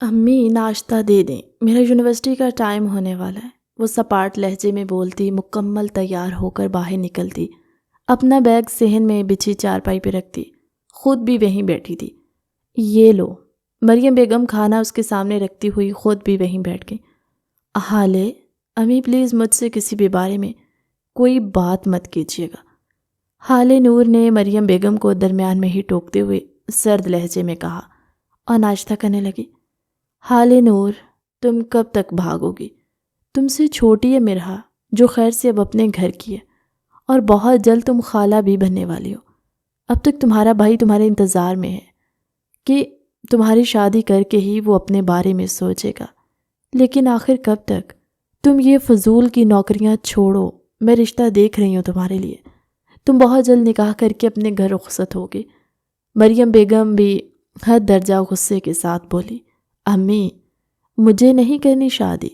امی ناشتہ دے دیں، میرا یونیورسٹی کا ٹائم ہونے والا ہے۔ وہ سپاٹ لہجے میں بولتی، مکمل تیار ہو کر باہر نکلتی، اپنا بیگ صحن میں بچھی چارپائی پہ رکھتی، خود بھی وہیں بیٹھی تھی۔ یہ لو، مریم بیگم کھانا اس کے سامنے رکھتی ہوئی خود بھی وہیں بیٹھ گئی۔ حالے، امی پلیز مجھ سے کسی بھی بارے میں کوئی بات مت کیجیے گا، حالے نور نے مریم بیگم کو درمیان میں ہی ٹوکتے ہوئے سرد لہجے میں کہا اور ناشتہ کرنے لگی۔ حالے نور، تم کب تک بھاگو گی؟ تم سے چھوٹی ہے مرحا، جو خیر سے اب اپنے گھر کی ہے، اور بہت جلد تم خالہ بھی بننے والی ہو۔ اب تک تمہارا بھائی تمہارے انتظار میں ہے کہ تمہاری شادی کر کے ہی وہ اپنے بارے میں سوچے گا، لیکن آخر کب تک؟ تم یہ فضول کی نوکریاں چھوڑو، میں رشتہ دیکھ رہی ہوں تمہارے لیے، تم بہت جلد نکاح کر کے اپنے گھر رخصت ہوگی۔ مریم بیگم بھی حد درجہ غصے کے ساتھ بولی، امی، مجھے نہیں کرنی شادی،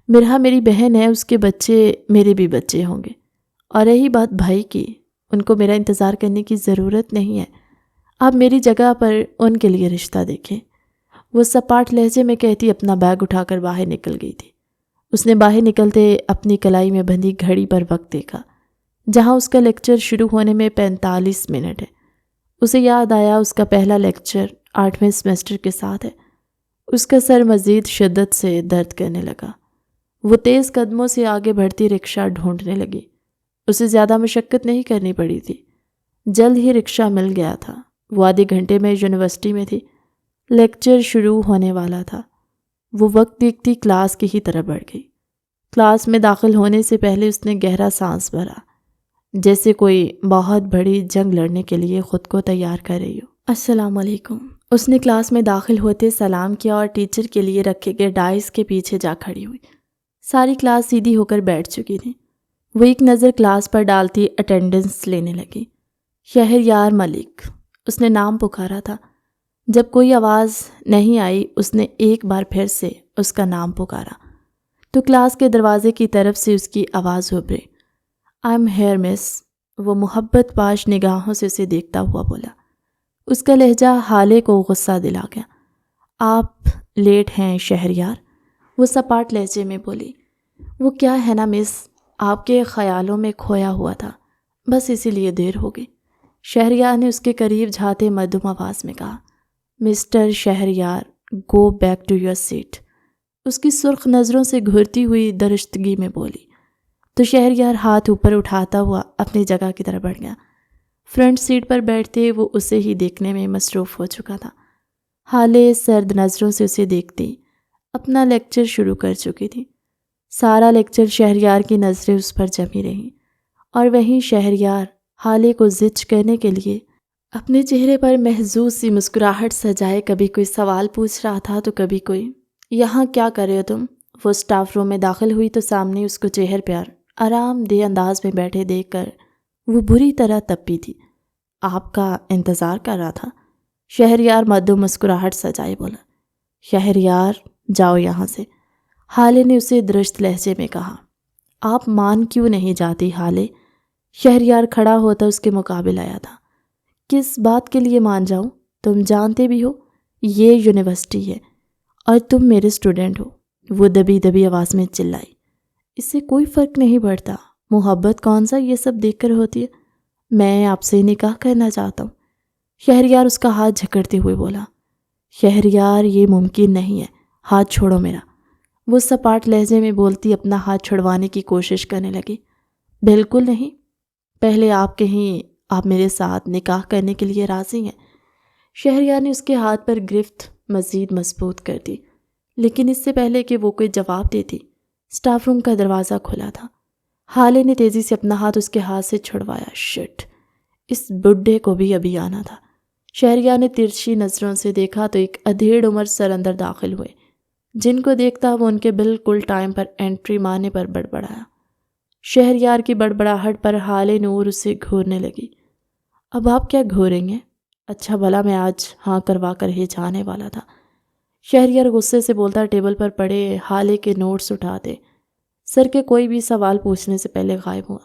مرحا میری بہن ہے، اس کے بچے میرے بھی بچے ہوں گے، اور رہی بات بھائی کی، ان کو میرا انتظار کرنے کی ضرورت نہیں ہے، آپ میری جگہ پر ان کے لیے رشتہ دیکھیں۔ وہ سپاٹ لہجے میں کہتی اپنا بیگ اٹھا کر باہر نکل گئی تھی۔ اس نے باہر نکلتے اپنی کلائی میں بندھی گھڑی پر وقت دیکھا، جہاں اس کا لیکچر شروع ہونے میں 45 منٹ ہے۔ اسے یاد آیا اس کا پہلا لیکچر 8ویں سیمسٹر کے ساتھ ہے۔ اس کا سر مزید شدت سے درد کرنے لگا۔ وہ تیز قدموں سے آگے بڑھتی رکشہ ڈھونڈنے لگی۔ اسے زیادہ مشقت نہیں کرنی پڑی تھی، جلد ہی رکشہ مل گیا تھا۔ وہ آدھے گھنٹے میں یونیورسٹی میں تھی، لیکچر شروع ہونے والا تھا۔ وہ وقت دیکھتی کلاس کی ہی طرف بڑھ گئی۔ کلاس میں داخل ہونے سے پہلے اس نے گہرا سانس بھرا، جیسے کوئی بہت بڑی جنگ لڑنے کے لیے خود کو تیار کر رہی ہو۔ السلام علیکم۔ اس نے کلاس میں داخل ہوتے سلام کیا اور ٹیچر کے لیے رکھے گئے ڈائس کے پیچھے جا کھڑی ہوئی۔ ساری کلاس سیدھی ہو کر بیٹھ چکی تھی۔ وہ ایک نظر کلاس پر ڈالتی اٹینڈنس لینے لگی۔ شہریار ملک، اس نے نام پکارا تھا۔ جب کوئی آواز نہیں آئی، اس نے ایک بار پھر سے اس کا نام پکارا تو کلاس کے دروازے کی طرف سے اس کی آواز ابھری، آئی ایم ہیئر مس۔ وہ محبت پاش نگاہوں سے اسے دیکھتا ہوا بولا۔ اس کا لہجہ حالے کو غصہ دلا گیا۔ آپ لیٹ ہیں شہریار، وہ سپاٹ لہجے میں بولی۔ وہ کیا ہے نا مس، آپ کے خیالوں میں کھویا ہوا تھا، بس اسی لیے دیر ہو گئی۔ شہریار نے اس کے قریب جھاتے مردم آواز میں کہا، mister Shahryar, go back to your seat. اس کی سرخ نظروں سے گھرتی ہوئی درشتگی میں بولی تو شہریار ہاتھ اوپر اٹھاتا ہوا اپنی جگہ کی طرف بڑھ گیا۔ فرنٹ سیٹ پر بیٹھتے وہ اسے ہی دیکھنے میں مصروف ہو چکا تھا۔ حالے سرد نظروں سے اسے دیکھتی اپنا لیکچر شروع کر چکی تھی۔ سارا لیکچر شہریار کی نظریں اس پر جمی رہیں، اور وہیں شہریار حالے کو زچ کرنے کے لیے اپنے چہرے پر محظوظ سی مسکراہٹ سجائے کبھی کوئی سوال پوچھ رہا تھا تو کبھی کوئی، یہاں کیا کر رہے ہو تم؟ وہ اسٹاف روم میں داخل ہوئی تو سامنے اس کو چہر پیار آرام دہ انداز میں بیٹھے دیکھ کر وہ بری طرح تپی تھی۔ آپ کا انتظار کر رہا تھا، شہریار مدو مسکراہٹ سجائے بولا۔ شہریار، جاؤ یہاں سے، حالے نے اسے درست لہجے میں کہا۔ آپ مان کیوں نہیں جاتی حالے؟ شہریار کھڑا ہوتا اس کے مقابل آیا تھا۔ کس بات کے لیے مان جاؤں؟ تم جانتے بھی ہو یہ یونیورسٹی ہے اور تم میرے اسٹوڈنٹ ہو، وہ دبی دبی آواز میں چلائی۔ اس سے کوئی فرق نہیں پڑتا، محبت کون سا یہ سب دیکھ کر ہوتی ہے، میں آپ سے نکاح کرنا چاہتا ہوں۔ شہریار اس کا ہاتھ جھکڑتے ہوئے بولا۔ شہریار، یہ ممکن نہیں ہے، ہاتھ چھوڑو میرا، وہ سپاٹ لہجے میں بولتی اپنا ہاتھ چھڑوانے کی کوشش کرنے لگی۔ بالکل نہیں، پہلے آپ کہیں آپ میرے ساتھ نکاح کرنے کے لیے راضی ہیں؟ شہریار نے اس کے ہاتھ پر گرفت مزید مضبوط کر دی، لیکن اس سے پہلے کہ وہ کوئی جواب دیتی، اسٹاف روم کا دروازہ کھلا تھا۔ حالے نے تیزی سے اپنا ہاتھ اس کے ہاتھ سے چھڑوایا۔ شٹ، اس بڈھے کو بھی ابھی آنا تھا۔ شہریار نے ترچھی نظروں سے دیکھا تو ایک ادھیڑ عمر سر اندر داخل ہوئے، جن کو دیکھتا وہ ان کے بالکل ٹائم پر انٹری مارنے پر بڑبڑایا۔ شہریار کی بڑبڑاہٹ پر حالے نور اسے گھورنے لگی۔ اب آپ کیا گھوریں گے؟ اچھا بھلا میں آج ہاں کروا کر ہی جانے والا تھا، شہریار غصے سے بولتا ٹیبل پر پڑے حالے کے نوٹس اٹھاتے سر کے کوئی بھی سوال پوچھنے سے پہلے غائب ہوا۔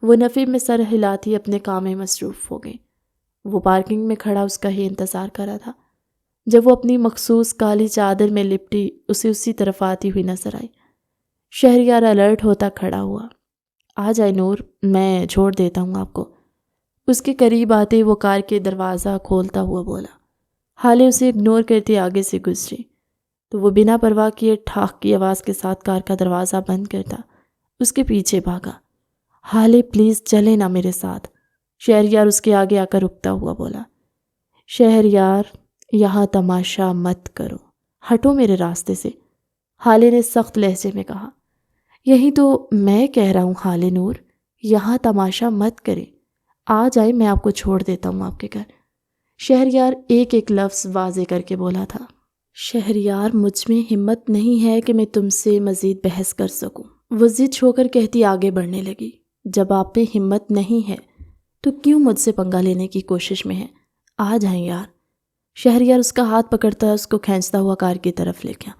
وہ نفی میں سر ہلاتی اپنے کام میں مصروف ہو گئی۔ وہ پارکنگ میں کھڑا اس کا ہی انتظار کر رہا تھا۔ جب وہ اپنی مخصوص کالی چادر میں لپٹی اسے اسی طرف آتی ہوئی نظر آئی۔ شہریار الرٹ ہوتا کھڑا ہوا۔ آ جائے نور، میں چھوڑ دیتا ہوں آپ کو۔ اس کے قریب آتے وہ کار کے دروازہ کھولتا ہوا بولا۔ حالے اسے اگنور کرتے آگے سے گزری تو وہ بنا پرواہ کیے ٹھاک کی آواز کے ساتھ کار کا دروازہ بند کرتا اس کے پیچھے بھاگا۔ حالے پلیز چلے نا میرے ساتھ، شہریار اس کے آگے آ کر رکتا ہوا بولا۔ شہریار یہاں تماشا مت کرو، ہٹو میرے راستے سے، حالے نے سخت لہجے میں کہا۔ یہی تو میں کہہ رہا ہوں حالے نور، یہاں تماشا مت کرے، آ جائے میں آپ کو چھوڑ دیتا ہوں آپ کے گھر۔ شہریار ایک ایک لفظ واضح کر کے بولا تھا۔ شہریار مجھ میں ہمت نہیں ہے کہ میں تم سے مزید بحث کر سکوں، وہ ضد چھو کر کہتی آگے بڑھنے لگی۔ جب آپ میں ہمت نہیں ہے تو کیوں مجھ سے پنگا لینے کی کوشش میں ہے؟ آ جائیں یار۔ شہریار اس کا ہاتھ پکڑتا اس کو کھینچتا ہوا کار کی طرف لے گیا۔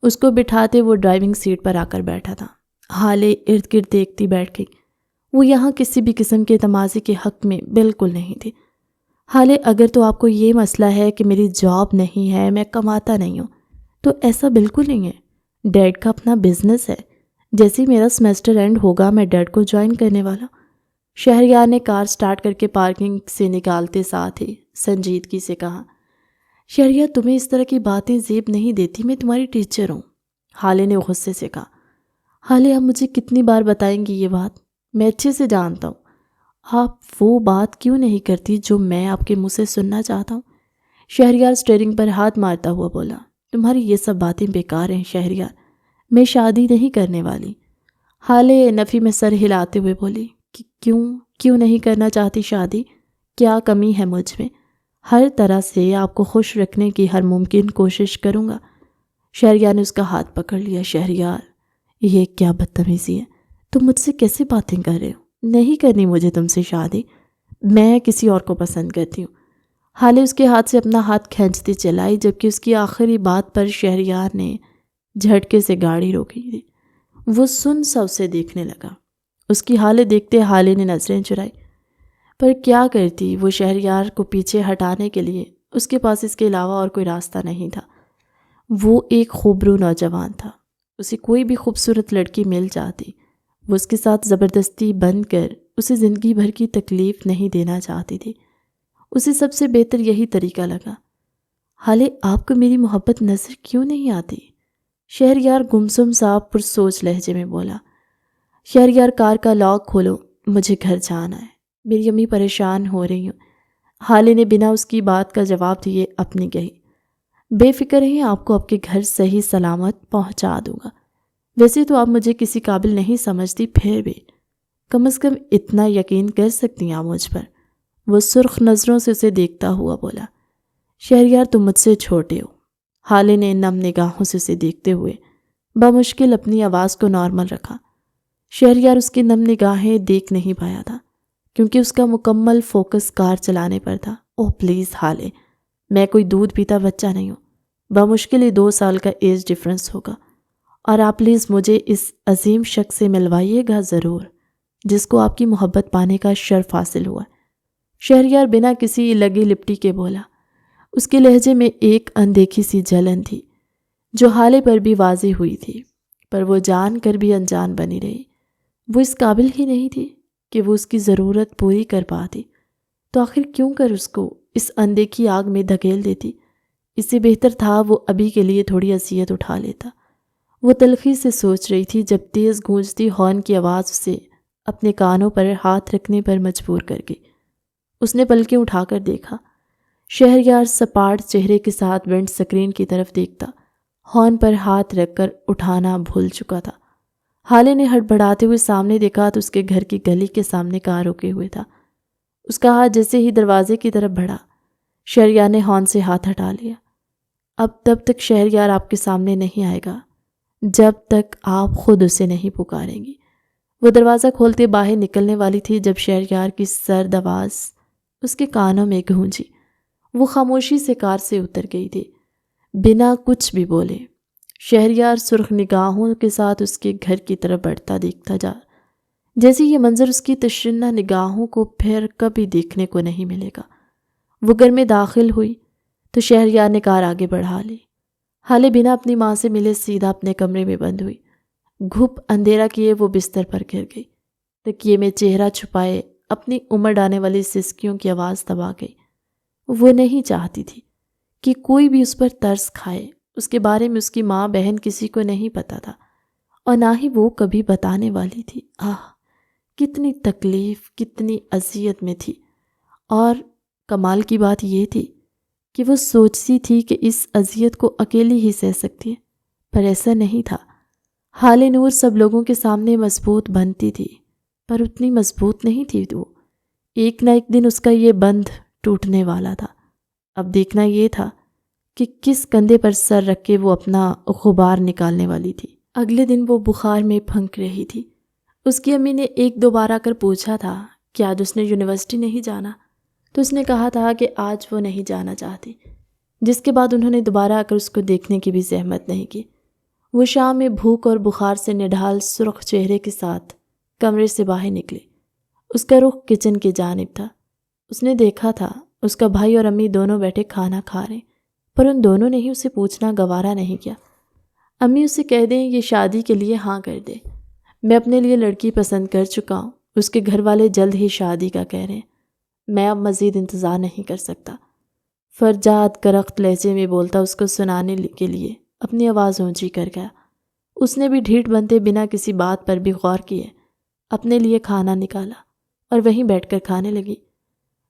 اس کو بٹھاتے وہ ڈرائیونگ سیٹ پر آ کر بیٹھا تھا۔ حالے ارد گرد دیکھتی بیٹھ گئی۔ وہ یہاں کسی بھی قسم کے تمازی کے حق میں بالکل نہیں تھی۔ حالے اگر تو آپ کو یہ مسئلہ ہے کہ میری جاب نہیں ہے، میں کماتا نہیں ہوں، تو ایسا بالکل نہیں ہے۔ ڈیڈ کا اپنا بزنس ہے، جیسے ہی میرا سیمسٹر اینڈ ہوگا میں ڈیڈ کو جوائن کرنے والا۔ شہریار نے کار سٹارٹ کر کے پارکنگ سے نکالتے ساتھ ہی سنجیدگی سے کہا۔ شہریار تمہیں اس طرح کی باتیں زیب نہیں دیتی، میں تمہاری ٹیچر ہوں، حالے نے غصے سے کہا۔ حالے آپ مجھے کتنی بار بتائیں گی یہ بات؟ میں اچھے سے جانتا ہوں، آپ وہ بات کیوں نہیں کرتی جو میں آپ کے منہ سے سننا چاہتا ہوں؟ شہریار سٹیئرنگ پر ہاتھ مارتا ہوا بولا۔ تمہاری یہ سب باتیں بیکار ہیں شہریار، میں شادی نہیں کرنے والی۔ حالے نفی میں سر ہلاتے ہوئے بولی کہ کیوں نہیں کرنا چاہتی شادی؟ کیا کمی ہے مجھ میں؟ ہر طرح سے آپ کو خوش رکھنے کی ہر ممکن کوشش کروں گا۔ شہریار نے اس کا ہاتھ پکڑ لیا۔ شہریار یہ کیا بدتمیزی ہے، تم مجھ سے کیسے باتیں کر رہے ہو؟ نہیں کرنی مجھے تم سے شادی، میں کسی اور کو پسند کرتی ہوں۔ حالے اس کے ہاتھ سے اپنا ہاتھ کھینچتی چلائی، جبکہ اس کی آخری بات پر شہریار نے جھٹکے سے گاڑی روکی تھی۔ وہ سن سا اسے دیکھنے لگا۔ اس کی حالت دیکھتے حالے نے نظریں چرائی، پر کیا کرتی؟ وہ شہریار کو پیچھے ہٹانے کے لیے اس کے پاس اس کے علاوہ اور کوئی راستہ نہیں تھا۔ وہ ایک خوبرو نوجوان تھا، اسے کوئی بھی خوبصورت لڑکی مل جاتی، وہ اس کے ساتھ زبردستی بند کر اسے زندگی بھر کی تکلیف نہیں دینا چاہتی تھی۔ اسے سب سے بہتر یہی طریقہ لگا۔ حالے آپ کو میری محبت نظر کیوں نہیں آتی؟ شہریار گمسم صاحب پر سوچ لہجے میں بولا۔ شہریار کار کا لاک کھولو، مجھے گھر جانا ہے، میری امی پریشان ہو رہی ہوں۔ حالے نے بنا اس کی بات کا جواب دیے اپنی کہی۔ بے فکر ہیں، آپ کو آپ کے گھر صحیح سلامت پہنچا دوں گا۔ ویسے تو آپ مجھے کسی قابل نہیں سمجھتی، پھر بھی کم از کم اتنا یقین کر سکتی ہیں آپ مجھ پر؟ وہ سرخ نظروں سے اسے دیکھتا ہوا بولا۔ شہریار تم مجھ سے چھوٹے ہو۔ حالے نے نم نگاہوں سے اسے دیکھتے ہوئے بمشکل اپنی آواز کو نارمل رکھا۔ شہریار اس کی نم نگاہیں دیکھ نہیں پایا تھا، کیونکہ اس کا مکمل فوکس کار چلانے پر تھا۔ اوہ پلیز حالے، میں کوئی دودھ پیتا بچہ نہیں ہوں، بمشکل ہی 2 سال کا ایج ڈفرنس ہوگا، اور آپ پلیز مجھے اس عظیم شخص سے ملوائیے گا ضرور، جس کو آپ کی محبت پانے کا شرف حاصل ہوا۔ شہریار بنا کسی لگی لپٹی کے بولا۔ اس کے لہجے میں ایک اندیکھی سی جلن تھی جو حالے پر بھی واضح ہوئی تھی، پر وہ جان کر بھی انجان بنی رہی۔ وہ اس قابل ہی نہیں تھی کہ وہ اس کی ضرورت پوری کر پاتی، تو آخر کیوں کر اس کو اس اندیکھی آگ میں دھکیل دیتی؟ اس سے بہتر تھا وہ ابھی کے لیے تھوڑی اذیت اٹھا لیتا۔ وہ تلخی سے سوچ رہی تھی جب تیز گونجتی ہارن کی آواز اسے اپنے کانوں پر ہاتھ رکھنے پر مجبور کر گئی۔ اس نے پلکیں اٹھا کر دیکھا۔ شہریار سپاٹ چہرے کے ساتھ ونڈ سکرین کی طرف دیکھتا، ہارن پر ہاتھ رکھ کر اٹھانا بھول چکا تھا۔ حالے نے ہڑبڑاتے ہوئے سامنے دیکھا تو اس کے گھر کی گلی کے سامنے کار روکے ہوئے تھا۔ اس کا ہاتھ جیسے ہی دروازے کی طرف بڑھا، شہریار نے ہارن سے ہاتھ ہٹا لیا۔ اب تب تک شہریار آپ کے سامنے نہیں آئے گا جب تک آپ خود اسے نہیں پکاریں گی۔ وہ دروازہ کھولتے باہر نکلنے والی تھی جب شہریار کی سرد آواز اس کے کانوں میں گونجی۔ وہ خاموشی سے کار سے اتر گئی تھی، بنا کچھ بھی بولے۔ شہریار سرخ نگاہوں کے ساتھ اس کے گھر کی طرف بڑھتا دیکھتا جا، جیسے یہ منظر اس کی تشنہ نگاہوں کو پھر کبھی دیکھنے کو نہیں ملے گا۔ وہ گھر میں داخل ہوئی تو شہریار نے کار آگے بڑھا لی۔ حالے بنا اپنی ماں سے ملے سیدھا اپنے کمرے میں بند ہوئی۔ گھپ اندھیرا کیے وہ بستر پر گر گئی۔ تکیے میں چہرہ چھپائے اپنی امڑ آنے والی سسکیوں کی آواز دبا گئی۔ وہ نہیں چاہتی تھی کہ کوئی بھی اس پر ترس کھائے۔ اس کے بارے میں اس کی ماں بہن کسی کو نہیں پتا تھا، اور نہ ہی وہ کبھی بتانے والی تھی۔ کتنی تکلیف، کتنی اذیت میں تھی۔ اور کمال کی بات یہ تھی کہ وہ سوچتی تھی کہ اس اذیت کو اکیلی ہی سہ سکتی ہے، پر ایسا نہیں تھا۔ حالے نور سب لوگوں کے سامنے مضبوط بنتی تھی، پر اتنی مضبوط نہیں تھی وہ۔ ایک نہ ایک دن اس کا یہ بند ٹوٹنے والا تھا۔ اب دیکھنا یہ تھا کہ کس کندھے پر سر رکھ کے وہ اپنا غبار نکالنے والی تھی۔ اگلے دن وہ بخار میں پھنک رہی تھی۔ اس کی امی نے ایک دو بار آ کر پوچھا تھا کہ آج اس نے یونیورسٹی نہیں جانا، تو اس نے کہا تھا کہ آج وہ نہیں جانا چاہتی، جس کے بعد انہوں نے دوبارہ آ کر اس کو دیکھنے کی بھی زحمت نہیں کی۔ وہ شام میں بھوک اور بخار سے نڈھال سرخ چہرے کے ساتھ کمرے سے باہر نکلی۔ اس کا رخ کچن کی جانب تھا۔ اس نے دیکھا تھا اس کا بھائی اور امی دونوں بیٹھے کھانا کھا رہے، پر ان دونوں نے ہی اسے پوچھنا گوارا نہیں کیا۔ امی اسے کہہ دیں یہ شادی کے لیے ہاں کر دے، میں اپنے لیے لڑکی پسند کر چکا ہوں، اس کے گھر والے جلد ہی شادی کا کہہ رہے ہیں، میں اب مزید انتظار نہیں کر سکتا۔ فرجاد کرخت لہجے میں بولتا اس کو سنانے کے لیے اپنی آواز اونچی کر گیا۔ اس نے بھی ڈھیٹ بنتے بنا کسی بات پر بھی غور کیے اپنے لیے کھانا نکالا اور وہیں بیٹھ کر کھانے لگی۔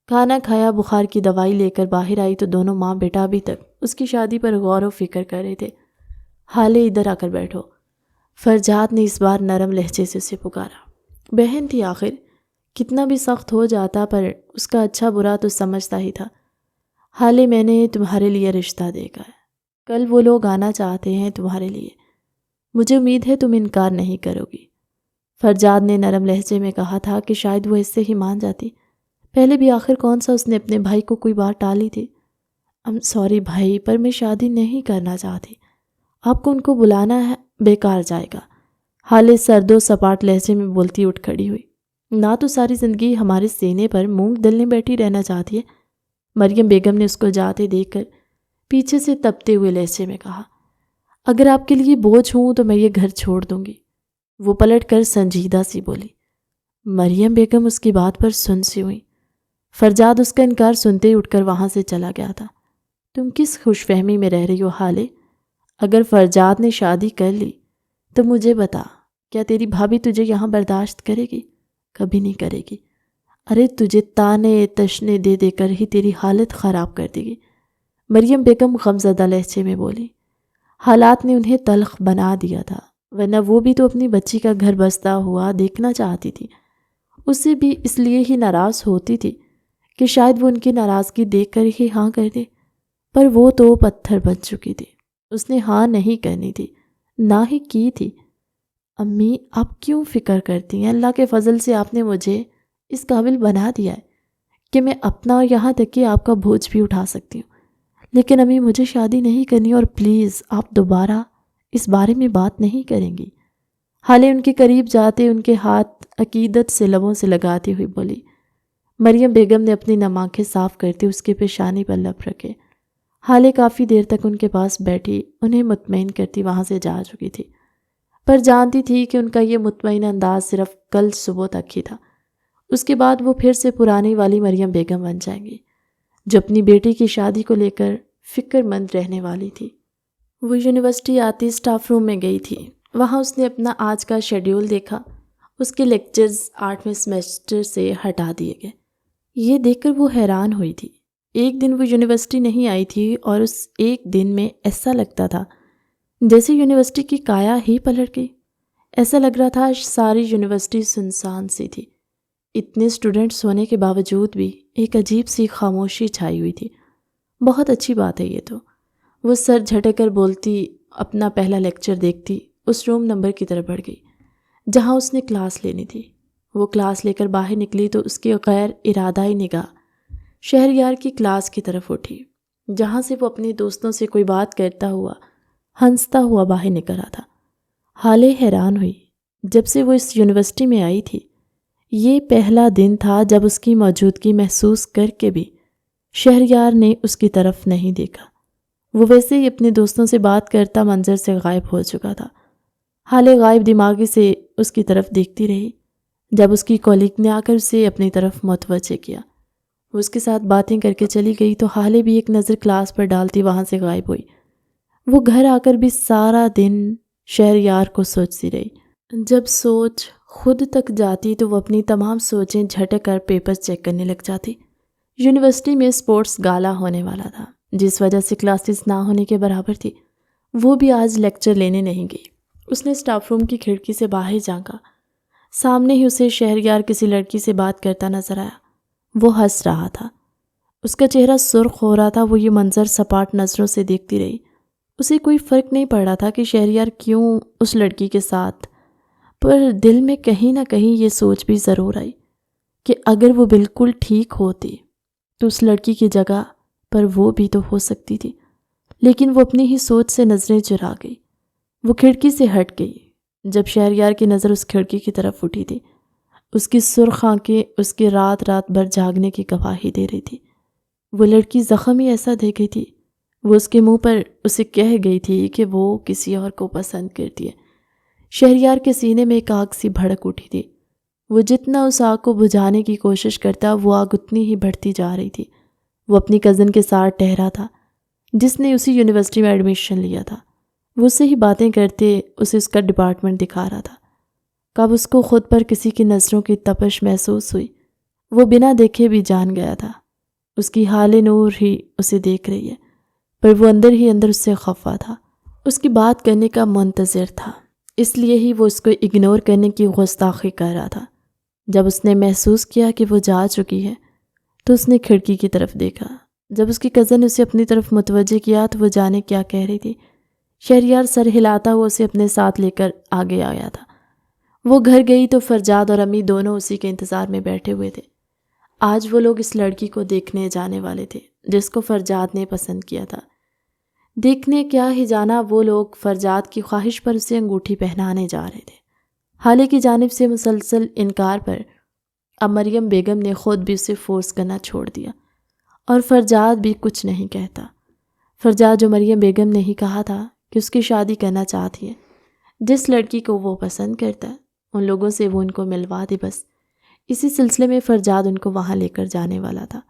کھانا کھایا، بخار کی دوائی لے کر باہر آئی تو دونوں ماں بیٹا ابھی تک اس کی شادی پر غور و فکر کر رہے تھے۔ حالے ادھر آ کر بیٹھو، فرجاد نے اس بار نرم لہجے سے اسے پکارا۔ بہن تھی آخر، کتنا بھی سخت ہو جاتا پر اس کا اچھا برا تو سمجھتا ہی تھا۔ حالے میں نے تمہارے لیے رشتہ دیکھا ہے، کل وہ لوگ آنا چاہتے ہیں تمہارے لیے، مجھے امید ہے تم انکار نہیں کرو گی۔ فرجاد نے نرم لہجے میں کہا تھا کہ شاید وہ اس سے ہی مان جاتی، پہلے بھی آخر کون سا اس نے اپنے بھائی کو کوئی بات ٹالی تھی۔ سوری بھائی، پر میں شادی نہیں کرنا چاہتی، آپ کو ان کو بلانا ہے بیکار جائے گا۔ حالے سرد و سپاٹ لہجے میں بولتی اٹھ کھڑی ہوئی۔ نہ تو ساری زندگی ہمارے سینے پر مونگ دلنے بیٹھی رہنا چاہتی ہے، مریم بیگم نے اس کو جاتے دیکھ کر پیچھے سے تپتے ہوئے لہجے میں کہا۔ اگر آپ کے لیے بوجھ ہوں تو میں یہ گھر چھوڑ دوں گی، وہ پلٹ کر سنجیدہ سی بولی۔ مریم بیگم اس کی بات پر سن سی ہوئی۔ فرجاد اس کا انکار سنتے ہی اٹھ کر وہاں سے چلا گیا تھا۔ تم کس خوش فہمی میں رہ رہی ہو حالے؟ اگر فرجاد نے شادی کر لی تو مجھے بتا، کیا تیری بھابھی تجھے یہاں برداشت کرے گی؟ کبھی نہیں کرے گی۔ ارے تجھے تانے تشنے دے دے کر ہی تیری حالت خراب کر دے گی، مریم بیگم غمزدہ لہجے میں بولی۔ حالات نے انہیں تلخ بنا دیا تھا، ورنہ وہ بھی تو اپنی بچی کا گھر بستا ہوا دیکھنا چاہتی تھی۔ اسے بھی اس لیے ہی ناراض ہوتی تھی کہ شاید وہ ان کی ناراضگی دیکھ کر ہی ہاں کر دے، پر وہ تو پتھر بن چکی تھی، اس نے ہاں نہیں کرنی تھی، نہ ہی کی تھی۔ امی آپ کیوں فکر کرتی ہیں؟ اللہ کے فضل سے آپ نے مجھے اس قابل بنا دیا ہے کہ میں اپنا اور یہاں تک کہ آپ کا بوجھ بھی اٹھا سکتی ہوں، لیکن امی مجھے شادی نہیں کرنی، اور پلیز آپ دوبارہ اس بارے میں بات نہیں کریں گی۔ حالے ان کے قریب جاتے ان کے ہاتھ عقیدت سے لبوں سے لگاتی ہوئی بولی۔ مریم بیگم نے اپنی نم آنکھیں صاف کرتے اس کے پیشانی پر لب رکھے۔ حالے کافی دیر تک ان کے پاس بیٹھی انہیں مطمئن کرتی وہاں سے جا چکی تھی، پر جانتی تھی کہ ان کا یہ مطمئن انداز صرف کل صبح تک ہی تھا۔ اس کے بعد وہ پھر سے پرانی والی مریم بیگم بن جائیں گی، جو اپنی بیٹی کی شادی کو لے کر فکر مند رہنے والی تھی۔ وہ یونیورسٹی آتی اسٹاف روم میں گئی تھی۔ وہاں اس نے اپنا آج کا شیڈیول دیکھا۔ اس کے لیکچرز 8ویں سیمسٹر سے ہٹا دیے گئے۔ یہ دیکھ کر وہ حیران ہوئی تھی۔ ایک دن وہ یونیورسٹی نہیں آئی تھی اور اس ایک دن میں ایسا لگتا تھا جیسے یونیورسٹی کی کایا ہی پلٹ گئی۔ ایسا لگ رہا تھا ساری یونیورسٹی سنسان سی تھی۔ اتنے اسٹوڈنٹس ہونے کے باوجود بھی ایک عجیب سی خاموشی چھائی ہوئی تھی۔ بہت اچھی بات ہے یہ تو، وہ سر جھٹک کر بولتی اپنا پہلا لیکچر دیکھتی اس روم نمبر کی طرف بڑھ گئی جہاں اس نے کلاس لینی تھی۔ وہ کلاس لے کر باہر نکلی تو اس کی غیر ارادائی نگاہ شہریار کی کلاس کی طرف اٹھی، جہاں سے وہ اپنے دوستوں سے کوئی بات کرتا ہوا ہنستا ہوا باہر نکل رہا تھا۔ حالے حیران ہوئی، جب سے وہ اس یونیورسٹی میں آئی تھی یہ پہلا دن تھا جب اس کی موجودگی محسوس کر کے بھی شہریار نے اس کی طرف نہیں دیکھا، وہ ویسے ہی اپنے دوستوں سے بات کرتا منظر سے غائب ہو چکا تھا۔ حالے غائب دماغی سے اس کی طرف دیکھتی رہی۔ جب اس کی کولیگ نے آ کر اسے اپنی طرف متوجہ کیا، وہ اس کے ساتھ باتیں کر کے چلی گئی تو حالے بھی ایک نظر کلاس پر ڈالتی وہاں سے غائب ہوئی۔ وہ گھر آ کر بھی سارا دن شہریار کو سوچتی رہی۔ جب سوچ خود تک جاتی تو وہ اپنی تمام سوچیں جھٹک کر پیپر چیک کرنے لگ جاتی۔ یونیورسٹی میں اسپورٹس گالا ہونے والا تھا، جس وجہ سے کلاسز نہ ہونے کے برابر تھی۔ وہ بھی آج لیکچر لینے نہیں گئی۔ اس نے اسٹاف روم کی کھڑکی سے باہر جھانکا۔ سامنے ہی اسے شہریار کسی لڑکی سے بات کرتا نظر آیا۔ وہ ہنس رہا تھا، اس کا چہرہ سرخ ہو رہا تھا۔ وہ یہ منظر سپاٹ نظروں سے دیکھتی رہی۔ اسے کوئی فرق نہیں پڑ رہا تھا کہ شہریار کیوں اس لڑکی کے ساتھ، پر دل میں کہیں نہ کہیں یہ سوچ بھی ضرور آئی کہ اگر وہ بالکل ٹھیک ہوتی تو اس لڑکی کی جگہ پر وہ بھی تو ہو سکتی تھی۔ لیکن وہ اپنی ہی سوچ سے نظریں چرا گئی۔ وہ کھڑکی سے ہٹ گئی۔ جب شہریار کی نظر اس کھڑکی کی طرف اٹھی تھی، اس کی سرخ آنکھیں اس کے رات رات بھر جاگنے کی گواہی دے رہی تھی۔ وہ لڑکی زخم ہی ایسا دے گئی تھی، وہ اس کے منہ پر اسے کہہ گئی تھی کہ وہ کسی اور کو پسند کرتی ہے۔ شہریار کے سینے میں ایک آگ سی بھڑک اٹھی تھی۔ وہ جتنا اس آگ کو بجھانے کی کوشش کرتا، وہ آگ اتنی ہی بڑھتی جا رہی تھی۔ وہ اپنی کزن کے ساتھ ٹہرا تھا جس نے اسی یونیورسٹی میں ایڈمیشن لیا تھا۔ وہ اس سے ہی باتیں کرتے اسے اس کا ڈپارٹمنٹ دکھا رہا تھا۔ کب اس کو خود پر کسی کی نظروں کی تپش محسوس ہوئی، وہ بنا دیکھے بھی جان گیا تھا۔ اس کی حال نور ہی اسے دیکھ رہی ہے، پر وہ اندر ہی اندر اس سے خفا تھا، اس کی بات کرنے کا منتظر تھا، اس لیے ہی وہ اس کو اگنور کرنے کی گستاخی کر رہا تھا۔ جب اس نے محسوس کیا کہ وہ جا چکی ہے تو اس نے کھڑکی کی طرف دیکھا۔ جب اس کی کزن نے اسے اپنی طرف متوجہ کیا تو وہ جانے کیا کہہ رہی تھی۔ شہریار سر ہلاتا ہوا اسے اپنے ساتھ لے کر آگے آیا تھا۔ وہ گھر گئی تو فرجاد اور امی دونوں اسی کے انتظار میں بیٹھے ہوئے تھے۔ آج وہ لوگ اس لڑکی کو دیکھنے جانے والے تھے جس کو فرجاد نے پسند کیا تھا۔ دیکھنے کیا ہی جانا، وہ لوگ فرجاد کی خواہش پر اسے انگوٹھی پہنانے جا رہے تھے۔ حالے کی جانب سے مسلسل انکار پر اب مریم بیگم نے خود بھی اسے فورس کرنا چھوڑ دیا، اور فرجاد بھی کچھ نہیں کہتا۔ فرجاد جو مریم بیگم نے ہی کہا تھا کہ اس کی شادی کرنا چاہتی ہے، جس لڑکی کو وہ پسند کرتا ہے ان لوگوں سے وہ ان کو ملوا دے بس۔ اسی سلسلے میں فرجاد ان کو وہاں لے کر جانے والا تھا۔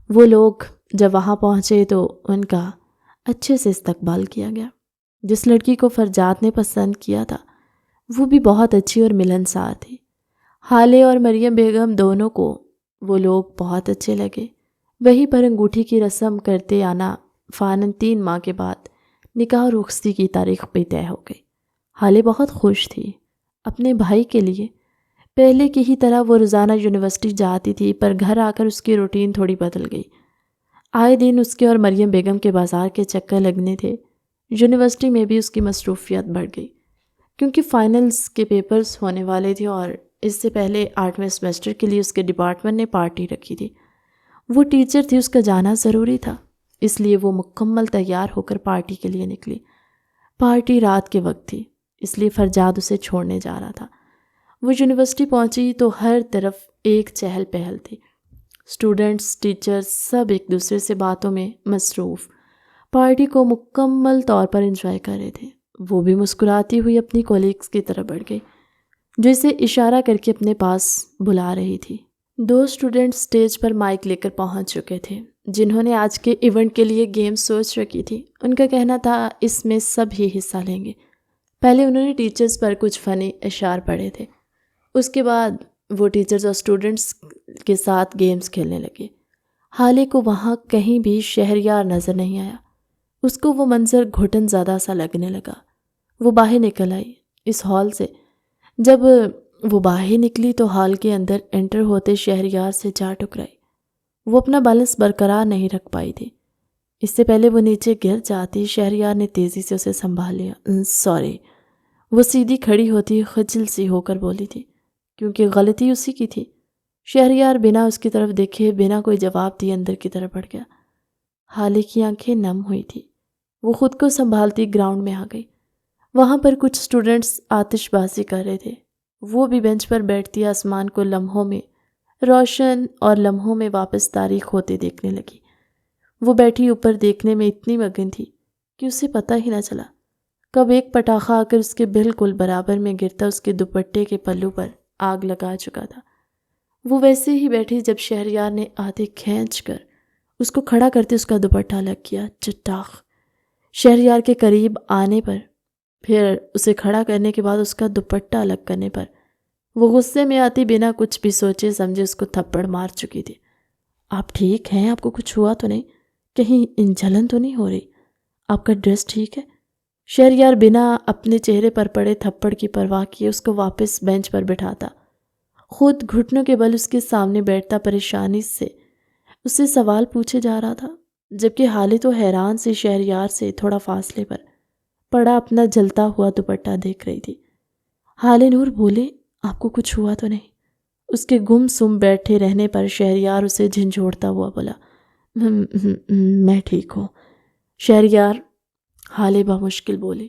وہ لوگ جب وہاں پہنچے تو ان کا اچھے سے استقبال کیا گیا۔ جس لڑکی کو فرجاد نے پسند کیا تھا وہ بھی بہت اچھی اور ملنسار تھی۔ حالے اور مریم بیگم دونوں کو وہ لوگ بہت اچھے لگے۔ وہیں پر انگوٹھی کی رسم کرتے آنا فاناً 3 ماہ کے بعد نکاح اور رخصتی کی تاریخ بھی طے ہو گئی۔ حالے بہت خوش تھی اپنے بھائی کے لیے۔ پہلے کی ہی طرح وہ روزانہ یونیورسٹی جاتی تھی، پر گھر آ کر اس کی روٹین تھوڑی بدل گئی۔ آئے دن اس کے اور مریم بیگم کے بازار کے چکر لگنے تھے۔ یونیورسٹی میں بھی اس کی مصروفیت بڑھ گئی، کیونکہ فائنلز کے پیپرز ہونے والے تھے اور اس سے پہلے 8ویں سیمسٹر کے لیے اس کے ڈپارٹمنٹ نے پارٹی رکھی تھی۔ وہ ٹیچر تھی، اس کا جانا ضروری تھا، اس لیے وہ مکمل تیار ہو کر پارٹی کے لیے نکلی۔ پارٹی رات کے وقت تھی، اس لیے فرجاد اسے چھوڑنے جا رہا تھا۔ وہ یونیورسٹی پہنچی تو ہر طرف ایک چہل پہل تھی۔ اسٹوڈنٹس، ٹیچرز سب ایک دوسرے سے باتوں میں مصروف پارٹی کو مکمل طور پر انجوائے کر رہے تھے۔ وہ بھی مسکراتی ہوئی اپنی کولیگز کی طرف بڑھ گئی جو اسے اشارہ کر کے اپنے پاس بلا رہی تھی۔ 2 اسٹوڈنٹس اسٹیج پر مائک لے کر پہنچ چکے تھے جنہوں نے آج کے ایونٹ کے لیے گیم سوچ رکھی تھی۔ ان کا کہنا تھا اس میں سب ہی حصہ لیں گے۔ پہلے انہوں نے ٹیچرز پر کچھ فنی اشعار پڑھے تھے، اس کے بعد وہ ٹیچرز اور اسٹوڈنٹس کے ساتھ گیمز کھیلنے لگے۔ حالے کو وہاں کہیں بھی شہریار نظر نہیں آیا۔ اس کو وہ منظر گھٹن زدہ سا لگنے لگا۔ وہ باہر نکل آئی اس ہال سے۔ جب وہ باہر نکلی تو ہال کے اندر انٹر ہوتے شہریار سے جا ٹکرائی۔ وہ اپنا بیلنس برقرار نہیں رکھ پائی تھی۔ اس سے پہلے وہ نیچے گر جاتی، شہریار نے تیزی سے اسے سنبھال لیا۔ سوری۔ وہ سیدھی کھڑی ہوتی خجل سی ہو کر بولی تھی، کیونکہ غلطی اسی کی تھی۔ شہریار بنا اس کی طرف دیکھے، بنا کوئی جواب دیے اندر کی طرف بڑھ گیا۔ حالے کی آنکھیں نم ہوئی تھی۔ وہ خود کو سنبھالتی گراؤنڈ میں آ گئی۔ وہاں پر کچھ اسٹوڈنٹس آتش بازی کر رہے تھے۔ وہ بھی بینچ پر بیٹھتی آسمان کو لمحوں میں روشن اور لمحوں میں واپس تاریک ہوتے دیکھنے لگی۔ وہ بیٹھی اوپر دیکھنے میں اتنی مگن تھی کہ اسے پتہ ہی نہ چلا کب ایک پٹاخہ آ کر اس کے بالکل برابر میں گرتا اس کے دوپٹے کے پلو پر آگ لگا چکا تھا۔ وہ ویسے ہی بیٹھی جب شہریار نے آدھے کھینچ کر اس کو کھڑا کرتے اس کا دوپٹہ الگ کیا۔ چٹاخ! شہریار کے قریب آنے پر، پھر اسے کھڑا کرنے کے بعد اس کا دوپٹہ الگ کرنے پر وہ غصے میں آتی بنا کچھ بھی سوچے سمجھے اس کو تھپڑ مار چکی تھی۔ آپ ٹھیک ہیں؟ آپ کو کچھ ہوا تو نہیں؟ کہیں جلن تو نہیں ہو رہی؟ آپ کا ڈریس ٹھیک ہے؟ شہریار بنا اپنے چہرے پر پڑے تھپڑ کی پرواہ کیے اس کو واپس بینچ پر بٹھاتا، خود گھٹنوں کے بل اس کے سامنے بیٹھتا پریشانی سے اس سے سوال پوچھے جا رہا تھا، جبکہ حالے تو حیران سے شہریار سے تھوڑا فاصلے پر پڑا اپنا جلتا ہوا دوپٹہ دیکھ رہی تھی۔ حالے نور بولے، آپ کو کچھ ہوا تو نہیں؟ اس کے گم سم بیٹھے رہنے پر شہریار اسے جھنجھوڑتا ہوا بولا، میں ٹھیک ہوں۔ شہریار، حالے بمشکل بولے،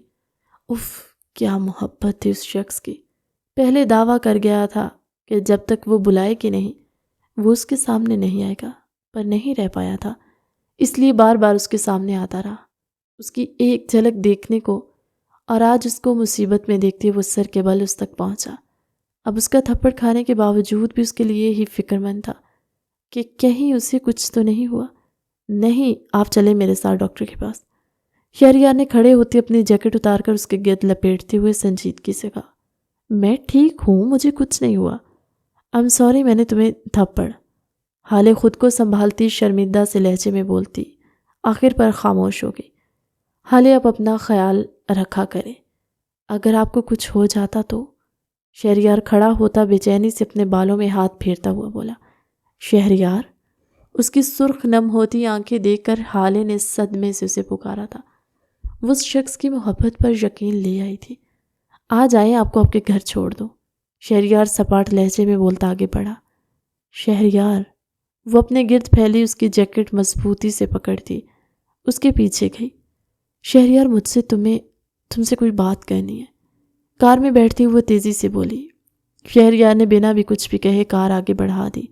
اف، کیا محبت تھی اس شخص کی۔ پہلے دعویٰ کر گیا تھا کہ جب تک وہ بلائے کہ نہیں وہ اس کے سامنے نہیں آئے گا، پر نہیں رہ پایا تھا، اس لیے بار بار اس کے سامنے آتا رہا اس کی ایک جھلک دیکھنے کو، اور آج اس کو مصیبت میں دیکھتے وہ سر کے بل اس تک پہنچا۔ اب اس کا تھپڑ کھانے کے باوجود بھی اس کے لیے ہی فکر مند تھا کہ کہیں اسے کچھ تو نہیں ہوا۔ نہیں، آپ چلیں میرے ساتھ ڈاکٹر کے پاس۔ شہریار نے کھڑے ہوتے اپنی جیکٹ اتار کر اس کے گرد لپیٹتے ہوئے سنجیدگی سے کہا، میں ٹھیک ہوں، مجھے کچھ نہیں ہوا۔ I'm sorry میں نے تمہیں تھپڑ۔ حالے خود کو سنبھالتی شرمندہ سے لہجے میں بولتی، آخر پر خاموش ہو گئی۔ حالے اب اپنا خیال رکھا کرے، اگر آپ کو کچھ ہو جاتا تو۔ شہریار کھڑا ہوتا بے چینی سے اپنے بالوں میں ہاتھ پھیرتا ہوا بولا۔ شہریار! اس کی سرخ نم ہوتی آنکھیں دیکھ کر حالے نے صدمے سے اسے پکارا تھا۔ وہ اس شخص کی محبت پر یقین لے آئی تھی۔ آ جائیں، آپ کو آپ کے گھر چھوڑ دو۔ شہریار سپاٹ لہجے میں بولتا آگے بڑھا۔ شہریار! وہ اپنے گرد پھیلی اس کی جیکٹ مضبوطی سے پکڑتی اس کے پیچھے گئی۔ شہریار، مجھ سے تم سے کوئی بات کرنی ہے۔ کار میں بیٹھتی وہ تیزی سے بولی۔ شہریار نے بنا بھی کچھ بھی کہے کار آگے بڑھا دی۔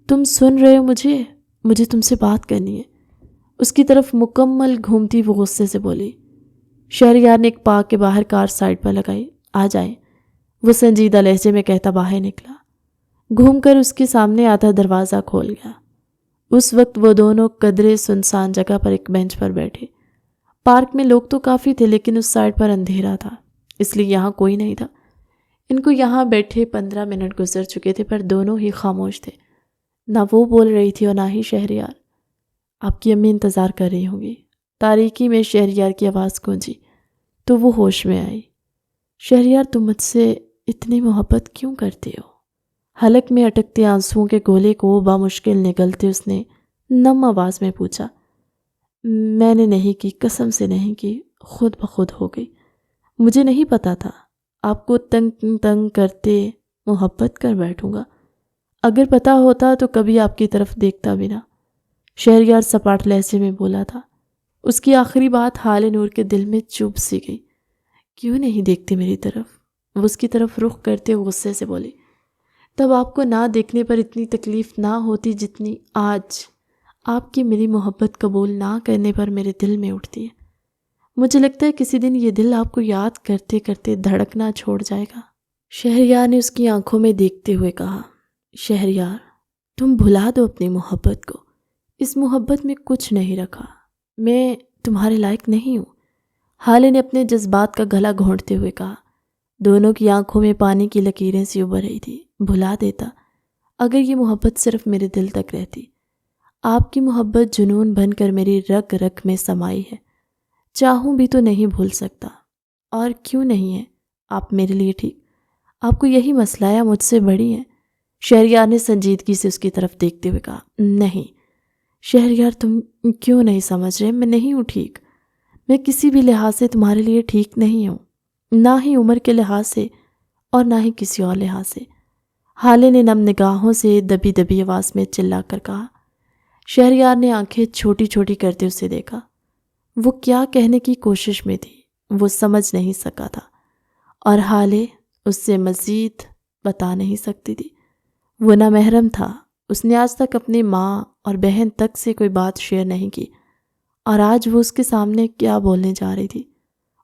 تم سن رہے ہو مجھے تم سے بات کرنی ہے۔ اس کی طرف مکمل گھومتی وہ غصے سے بولی۔ شہریار نے ایک پارک کے باہر کار سائڈ پر لگائی۔ آ جائیں، وہ سنجیدہ لہجے میں کہتا باہر نکلا، گھوم کر اس کے سامنے آدھا دروازہ کھول گیا۔ اس وقت وہ دونوں قدرے سنسان جگہ پر ایک بینچ پر بیٹھے۔ پارک میں لوگ تو کافی تھے لیکن اس سائڈ پر اندھیرا تھا، اس لیے یہاں کوئی نہیں تھا۔ ان کو یہاں بیٹھے 15 منٹ گزر چکے تھے پر دونوں ہی خاموش تھے، نہ وہ بول رہی تھی اور نہ ہی شہریار۔ آپ کی امی انتظار کر رہی ہوں گی۔ تاریکی میں شہریار کی آواز گونجی تو وہ ہوش میں آئی۔ شہریار، تم مجھ سے اتنی محبت کیوں کرتے ہو؟ حلق میں اٹکتے آنسوؤں کے گولے کو بامشکل نگلتے اس نے نم آواز میں پوچھا۔ میں نے نہیں کی، قسم سے نہیں کی، خود بخود ہو گئی۔ مجھے نہیں پتا تھا آپ کو تنگ کرتے محبت کر بیٹھوں گا۔ اگر پتا ہوتا تو کبھی آپ کی طرف دیکھتا بھی نہ۔ شہریار سپاٹ لہجے میں بولا تھا۔ اس کی آخری بات حالے نور کے دل میں چبھ سی گئی۔ کیوں نہیں دیکھتے میری طرف؟ وہ اس کی طرف رخ کرتے غصے سے بولی۔ تب آپ کو نہ دیکھنے پر اتنی تکلیف نہ ہوتی جتنی آج آپ کی میری محبت قبول نہ کرنے پر میرے دل میں اٹھتی ہے۔ مجھے لگتا ہے کسی دن یہ دل آپ کو یاد کرتے کرتے دھڑکنا چھوڑ جائے گا۔ شہریار نے اس کی آنکھوں میں دیکھتے ہوئے کہا، شہریار، تم بھلا دو اپنی محبت کو۔ اس محبت میں کچھ نہیں رکھا، میں تمہارے لائق نہیں ہوں۔ حالے نے اپنے جذبات کا گلا گھونٹتے ہوئے کہا۔ دونوں کی آنکھوں میں پانی کی لکیریں سی ابھر رہی تھی۔ بھلا دیتا اگر یہ محبت صرف میرے دل تک رہتی۔ آپ کی محبت جنون بن کر میری رگ رگ میں سمائی ہے، چاہوں بھی تو نہیں بھول سکتا۔ اور کیوں نہیں ہے آپ میرے لیے ٹھیک؟ آپ کو یہی مسئلہ ہے، مجھ سے بڑی ہیں؟ شہریار نے سنجیدگی سے اس کی طرف دیکھتے ہوئے کہا۔ نہیں شہریار، تم کیوں نہیں سمجھ رہے؟ میں نہیں ہوں ٹھیک۔ میں کسی بھی لحاظ سے تمہارے لیے ٹھیک نہیں ہوں، نہ ہی عمر کے لحاظ سے اور نہ ہی کسی اور لحاظ سے۔ حالے نے نم نگاہوں سے دبی دبی آواز میں چلا کر کہا۔ شہریار نے آنکھیں چھوٹی چھوٹی کرتے اسے دیکھا۔ وہ کیا کہنے کی کوشش میں تھی وہ سمجھ نہیں سکا تھا، اور حالے اس سے مزید بتا نہیں سکتی تھی۔ وہ نہ محرم تھا اس نے آج تک اپنی ماں اور بہن تک سے کوئی بات شیئر نہیں کی، اور آج وہ اس کے سامنے کیا بولنے جا رہی تھی۔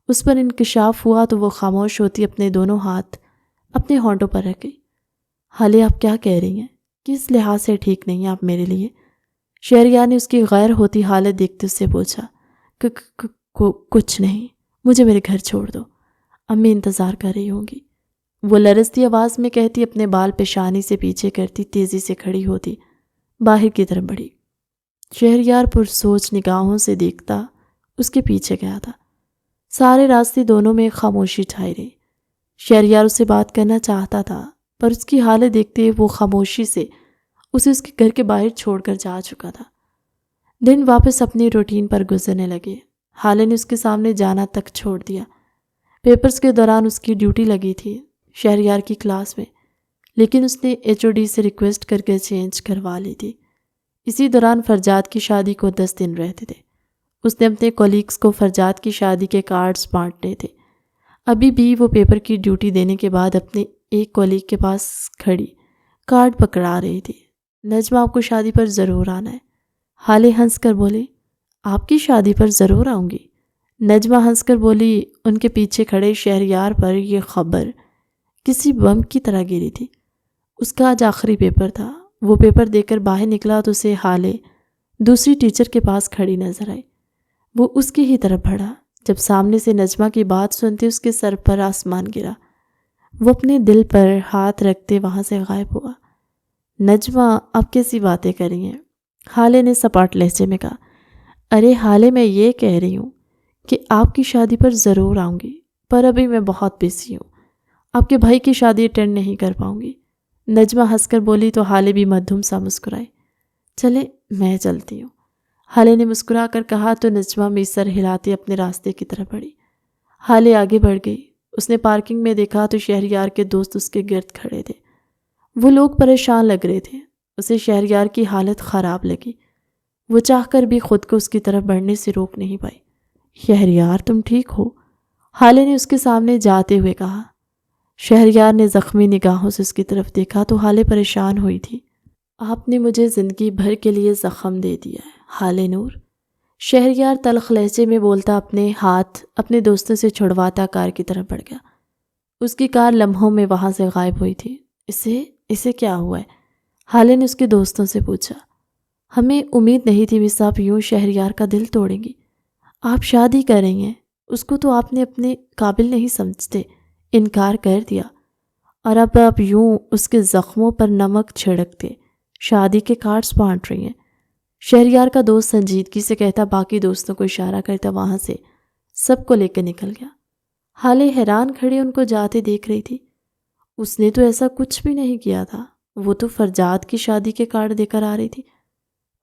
اس پر انکشاف ہوا تو وہ خاموش ہوتی اپنے دونوں ہاتھ اپنے ہونٹوں پر رکھ گئی۔ حالے آپ کیا کہہ رہی ہیں؟ کس لحاظ سے ٹھیک نہیں ہیں آپ میرے لیے؟ شہریار نے اس کی غیر ہوتی حالت دیکھتے اس سے پوچھا۔ کچھ نہیں، مجھے میرے گھر چھوڑ دو، امی انتظار کر رہی ہوں گی، وہ لرزتی آواز میں کہتی اپنے بال پیشانی سے پیچھے کرتی تیزی سے کھڑی ہوتی باہر کی طرف بڑھی۔ شہریار پرسوچ نگاہوں سے دیکھتا اس کے پیچھے گیا تھا۔ سارے راستے دونوں میں خاموشی چھائی رہی۔ شہریار اس سے بات کرنا چاہتا تھا، پر اس کی حالت دیکھتے وہ خاموشی سے اسے اس کے گھر کے باہر چھوڑ کر جا چکا تھا۔ دن واپس اپنی روٹین پر گزرنے لگے۔ حالے نے اس کے سامنے جانا تک چھوڑ دیا۔ پیپرز کے دوران اس کی ڈیوٹی لگی تھی شہریار کی کلاس میں، لیکن اس نے HOD سے ریکویسٹ کر کے چینج کروا لی تھی۔ اسی دوران فرجاد کی شادی کو 10 دن رہتے تھے۔ اس نے اپنے کولیگز کو فرجاد کی شادی کے کارڈز بانٹنے تھے۔ ابھی بھی وہ پیپر کی ڈیوٹی دینے کے بعد اپنے ایک کولیگ کے پاس کھڑی کارڈ پکڑا رہی تھی۔ نجمہ آپ کو شادی پر ضرور آنا ہے۔ حالے ہنس کر بولی، آپ کی شادی پر ضرور آؤں گی۔ نجمہ ہنس کر بولی، ان کے پیچھے کھڑے شہریار پر یہ خبر کسی بم کی طرح گری تھی۔ اس کا آج آخری پیپر تھا۔ وہ پیپر دے کر باہر نکلا تو اسے حالے دوسری ٹیچر کے پاس کھڑی نظر آئی۔ وہ اس کی ہی طرف بڑھا۔ جب سامنے سے نجمہ کی بات سنتے اس کے سر پر آسمان گرا۔ وہ اپنے دل پر ہاتھ رکھتے وہاں سے غائب ہوا۔ نجمہ آپ کیسی باتیں کر رہی ہیں؟ حالے نے سپاٹ لہجے میں کہا۔ ارے حالے، میں یہ کہہ رہی ہوں کہ آپ کی شادی پر ضرور آؤں گی، پر ابھی میں بہت بزی ہوں، آپ کے بھائی کی شادی اٹینڈ نہیں کر پاؤں گی۔ نجمہ ہنس کر بولی تو حالے بھی مدھم سا مسکرائے۔ چلے میں چلتی ہوں، حالے نے مسکرا کر کہا تو نجمہ میں سر ہلاتے اپنے راستے کی طرف بڑھی۔ حالے آگے بڑھ گئی۔ اس نے پارکنگ میں دیکھا تو شہریار کے دوست اس کے گرد کھڑے تھے۔ وہ لوگ پریشان لگ رہے تھے۔ اسے شہریار کی حالت خراب لگی۔ وہ چاہ کر بھی خود کو اس کی طرف بڑھنے سے روک نہیں پائی۔ شہریار تم ٹھیک ہو؟ حالے نے اس کے سامنے جاتے ہوئے کہا۔ شہریار نے زخمی نگاہوں سے اس کی طرف دیکھا تو حالے پریشان ہوئی تھی۔ آپ نے مجھے زندگی بھر کے لیے زخم دے دیا ہے حالے نور، شہریار تلخ لہجے میں بولتا اپنے ہاتھ اپنے دوستوں سے چھڑواتا کار کی طرف بڑھ گیا۔ اس کی کار لمحوں میں وہاں سے غائب ہوئی تھی۔ اسے کیا ہوا ہے؟ حالے نے اس کے دوستوں سے پوچھا۔ ہمیں امید نہیں تھی مس آپ یوں شہریار کا دل توڑیں گی۔ آپ شادی کر رہی ہیں، اس کو تو آپ نے اپنے قابل نہیں سمجھتے، انکار کر دیا، اور اب آپ یوں اس کے زخموں پر نمک چھڑکتے شادی کے کارڈز بانٹ رہی ہیں۔ شہریار کا دوست سنجیدگی سے کہتا، باقی دوستوں کو اشارہ کرتا وہاں سے سب کو لے کر نکل گیا۔ حالے حیران کھڑے ان کو جاتے دیکھ رہی تھی۔ اس نے تو ایسا کچھ بھی نہیں کیا تھا، وہ تو فرجاد کی شادی کے کارڈ دے کر آ رہی تھی۔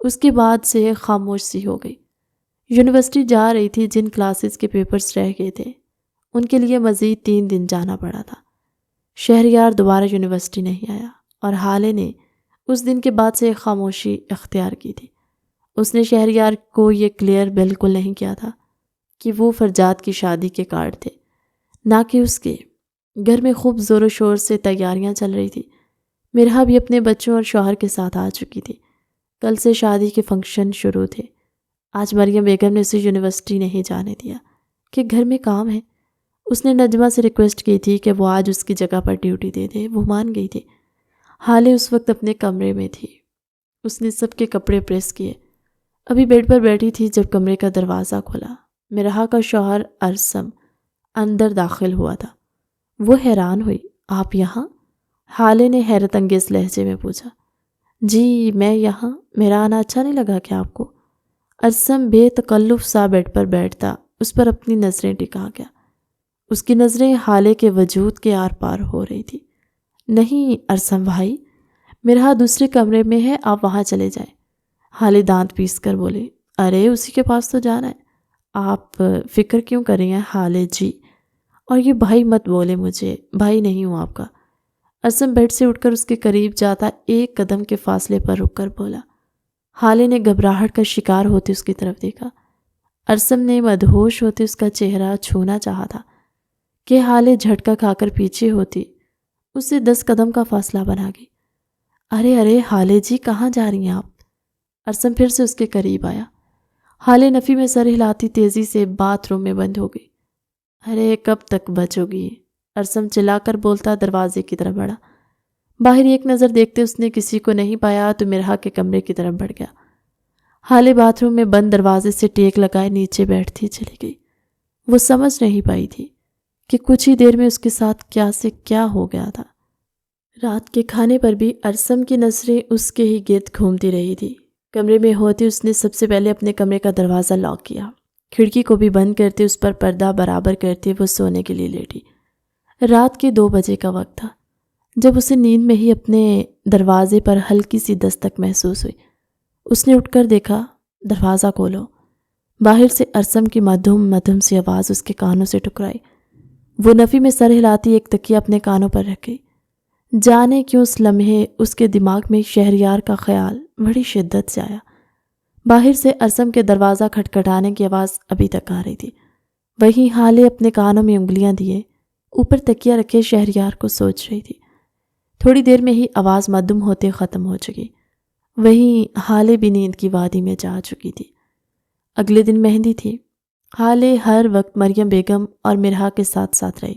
اس کے بعد سے خاموش سی ہو گئی۔ یونیورسٹی جا رہی تھی، جن کلاسز کے پیپرز رہ گئے تھے ان کے لیے مزید 3 دن جانا پڑا تھا۔ شہریار دوبارہ یونیورسٹی نہیں آیا اور حالے نے اس دن کے بعد سے خاموشی اختیار کی تھی۔ اس نے شہریار کو یہ کلیئر بالکل نہیں کیا تھا کہ وہ فرجاد کی شادی کے کارڈ تھے، نہ کہ اس کے۔ گھر میں خوب زور و شور سے تیاریاں چل رہی تھی۔ مرحا بھی اپنے بچوں اور شوہر کے ساتھ آ چکی تھی۔ کل سے شادی کے فنکشن شروع تھے۔ آج مریم بیگم نے اسے یونیورسٹی نہیں جانے دیا کہ گھر میں کام ہے۔ اس نے نجمہ سے ریکویسٹ کی تھی کہ وہ آج اس کی جگہ پر ڈیوٹی دے دے، وہ مان گئی تھی۔ حالے اس وقت اپنے کمرے میں تھی۔ اس نے سب کے کپڑے پریس کیے، ابھی بیڈ پر بیٹھی تھی جب کمرے کا دروازہ کھلا۔ مرحا کا شوہر ارسم اندر داخل ہوا تھا۔ وہ حیران ہوئی، آپ یہاں؟ حالے نے حیرت انگیز لہجے میں پوچھا۔ جی میں یہاں، میرا آنا اچھا نہیں لگا کیا آپ کو؟ ارسم بے تکلف سا بیڈ پر بیٹھتا اس پر اپنی نظریں ٹکا گیا۔ اس کی نظریں حالے کے وجود کے آر پار ہو رہی تھی۔ نہیں ارسم بھائی، مرحا دوسرے کمرے میں ہے، آپ وہاں چلے جائیں۔ حالے دانت پیس کر بولے، ارے اسی کے پاس تو جانا ہے، آپ فکر کیوں کر رہی ہیں حالے جی؟ اور یہ بھائی مت بولے، مجھے بھائی نہیں ہوں آپ کا۔ ارسم بیڈ سے اٹھ کر اس کے قریب جاتا ایک قدم کے فاصلے پر رک کر بولا۔ حالے نے گھبراہٹ کا شکار ہوتے اس کی طرف دیکھا۔ ارسم نے مدہوش ہوتے اس کا چہرہ چھونا چاہا تھا کہ حالے جھٹکا کھا کر پیچھے ہوتی اس سے 10 قدم کا فاصلہ بنا گئی۔ ارے حالے جی، کہاں جا رہی ہیں آپ؟ ارسم پھر سے اس کے قریب آیا۔ حالے نفی میں سر ہلاتی تیزی سے باتھ روم میں بند ہو گئی۔ ارے کب تک بچو گی؟ ارسم چلا کر بولتا دروازے کی طرف بڑھا۔ باہر ایک نظر دیکھتے اس نے کسی کو نہیں پایا تو مرحا کے کمرے کی طرف بڑھ گیا۔ حالے باتھ روم میں بند دروازے سے ٹیک لگائے نیچے بیٹھتی چلی گئی۔ وہ سمجھ نہیں پائی تھی کہ کچھ ہی دیر میں اس کے ساتھ کیا سے کیا ہو گیا تھا۔ رات کے کھانے پر بھی ارسم کی نظریں اس کے ہی گرد گھومتی رہی تھی۔ کمرے میں ہوتے اس نے سب سے پہلے اپنے کمرے کا دروازہ لاک کیا، کھڑکی کو بھی بند کرتے اس پر پردہ برابر کرتے وہ سونے کے لیے لیٹی۔ رات کے 2 بجے کا وقت تھا جب اسے نیند میں ہی اپنے دروازے پر ہلکی سی دستک محسوس ہوئی۔ اس نے اٹھ کر دیکھا، دروازہ کھولو۔ باہر سے ارسم کی مدھم سی آواز اس کے کانوں سے ٹکرائی۔ وہ نفی میں سر ہلاتی ایک تکیہ اپنے کانوں پر رکھ گئی۔ جانے کیوں اس لمحے اس کے دماغ میں شہریار کا خیال بڑی شدت سے آیا۔ باہر سے ارسم کے دروازہ کھٹکھٹانے کی آواز ابھی تک آ رہی تھی۔ وہیں حالے اپنے کانوں میں انگلیاں دیے اوپر تکیہ رکھے شہریار کو سوچ رہی تھی۔ تھوڑی دیر میں ہی آواز مدھم ہوتے ختم ہو چکی۔ وہیں حالے بھی نیند کی وادی میں جا چکی تھی۔ اگلے دن مہندی تھی۔ حالے ہر وقت مریم بیگم اور مرحا کے ساتھ ساتھ رہی۔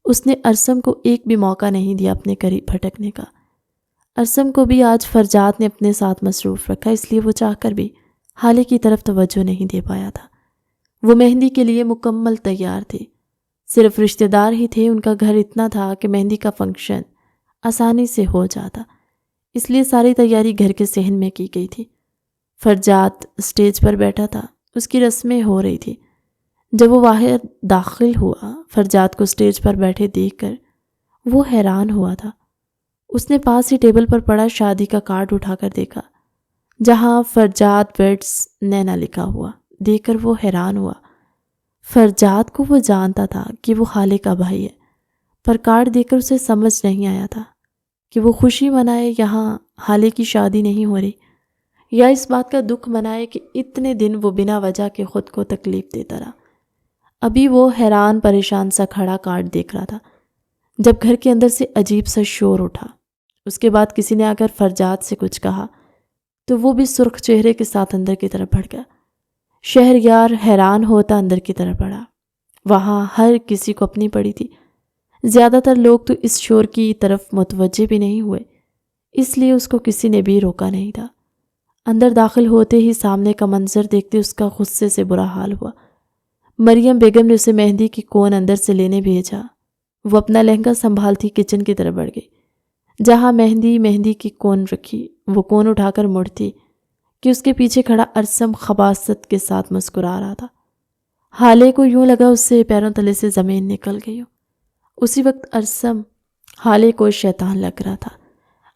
اس نے ارسم کو ایک بھی موقع نہیں دیا اپنے قریب بھٹکنے کا۔ ارسم کو بھی آج فرجات نے اپنے ساتھ مصروف رکھا، اس لیے وہ چاہ کر بھی حالے کی طرف توجہ نہیں دے پایا تھا۔ وہ مہندی کے لیے مکمل تیار تھی۔ صرف رشتہ دار ہی تھے، ان کا گھر اتنا تھا کہ مہندی کا فنکشن آسانی سے ہو جاتا، اس لیے ساری تیاری گھر کے صحن میں کی گئی تھی۔ فرجات اسٹیج پر بیٹھا تھا، اس کی رسمیں ہو رہی تھی۔ جب وہ باہر داخل ہوا، فرجات کو اسٹیج پر بیٹھے دیکھ کر وہ حیران ہوا تھا۔ اس نے پاس ہی ٹیبل پر پڑا شادی کا کارڈ اٹھا کر دیکھا، جہاں فرجات ویڈس نینا لکھا ہوا دیکھ کر وہ حیران ہوا۔ فرجات کو وہ جانتا تھا کہ وہ حالے کا بھائی ہے، پر کارڈ دیکھ کر اسے سمجھ نہیں آیا تھا کہ وہ خوشی منائے یہاں حالے کی شادی نہیں ہو رہی، یا اس بات کا دکھ منائے کہ اتنے دن وہ بنا وجہ کے خود کو تکلیف دیتا رہا۔ ابھی وہ حیران پریشان سا کھڑا کارڈ دیکھ رہا تھا جب گھر کے اندر سے عجیب سا شور اٹھا۔ اس کے بعد کسی نے آ کر فرجات سے کچھ کہا تو وہ بھی سرخ چہرے کے ساتھ اندر کی طرف بڑھ گیا۔ شہریار حیران ہوتا اندر کی طرف بڑھا۔ وہاں ہر کسی کو اپنی پڑی تھی۔ زیادہ تر لوگ تو اس شور کی طرف متوجہ بھی نہیں ہوئے، اس لیے اس کو کسی نے بھی روکا نہیں تھا۔ اندر داخل ہوتے ہی سامنے کا منظر دیکھتے اس کا غصے سے برا حال ہوا۔ مریم بیگم نے اسے مہندی کی کون اندر سے لینے بھیجا۔ وہ اپنا لہنگا سنبھالتی کچن کی طرف بڑھ گئی، جہاں مہندی کی کون رکھی۔ وہ کون اٹھا کر مڑتی کہ اس کے پیچھے کھڑا ارسم خباثت کے ساتھ مسکرا رہا تھا۔ حالے کو یوں لگا اس سے پیروں تلے سے زمین نکل گئی ہو۔ اسی وقت ارسم حالے کو شیطان لگ رہا تھا۔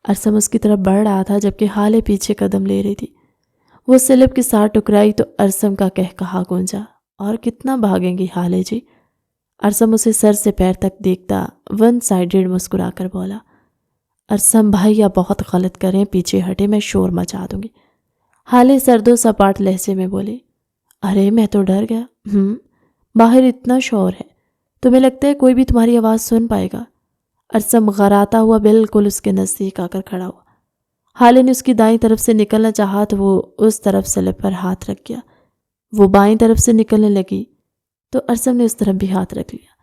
ارسم اس کی طرف بڑھ رہا تھا جبکہ حالے پیچھے قدم لے رہی تھی۔ وہ سلب کے ساتھ ٹکرائی تو ارسم کا کہا گونجا، اور کتنا بھاگیں گی حالے جی؟ ارسم اسے سر سے پیر تک دیکھتا ون سائیڈڈ مسکرا کر بولا، ارسم بھائی آپ بہت غلط کریں، پیچھے ہٹے، میں شور مچا دوں گی۔ حالے سرد و سپاٹ لہجے میں بولے، ارے میں تو ڈر گیا۔ باہر اتنا شور ہے، تمہیں لگتا ہے کوئی بھی تمہاری آواز سن پائے گا؟ ارسم غراتا ہوا بالکل اس کے نزدیک آ کر کھڑا ہوا۔ حالے نے اس کی دائیں طرف سے نکلنا چاہا تو وہ اس طرف سلب پر ہاتھ رکھ گیا۔ وہ بائیں طرف سے نکلنے لگی تو ارسم نے اس طرف بھی ہاتھ رکھ لیا۔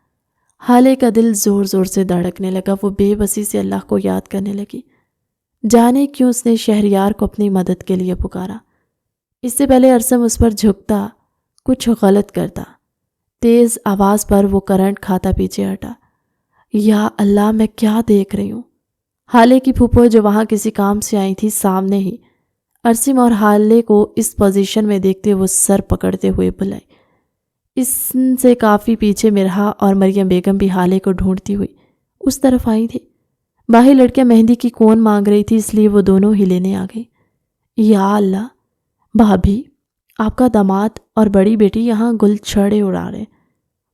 حالے کا دل زور زور سے دھڑکنے لگا۔ وہ بے بسی سے اللہ کو یاد کرنے لگی۔ جانے کیوں اس نے شہریار کو اپنی مدد کے لیے پکارا۔ اس سے پہلے ارسم اس پر جھکتا، کچھ غلط کرتا، تیز آواز پر وہ کرنٹ کھاتا پیچھے ہٹا۔ یا اللہ، میں کیا دیکھ رہی ہوں؟ حالے کی پھوپھو جو وہاں کسی کام سے آئی تھی سامنے ہی ارسم اور حالے کو اس پوزیشن میں دیکھتے وہ سر پکڑتے ہوئے بلائی۔ اس سے کافی پیچھے مرحا اور مریم بیگم بھی حالے کو ڈھونڈتی ہوئی اس طرف آئی تھی۔ باہر لڑکیاں مہندی کی کون مانگ رہی تھی، اس لیے وہ دونوں ہی لینے آ گئی۔ یا اللہ، بھابھی، آپ کا داماد اور بڑی بیٹی یہاں گل چھڑے اڑا رہے۔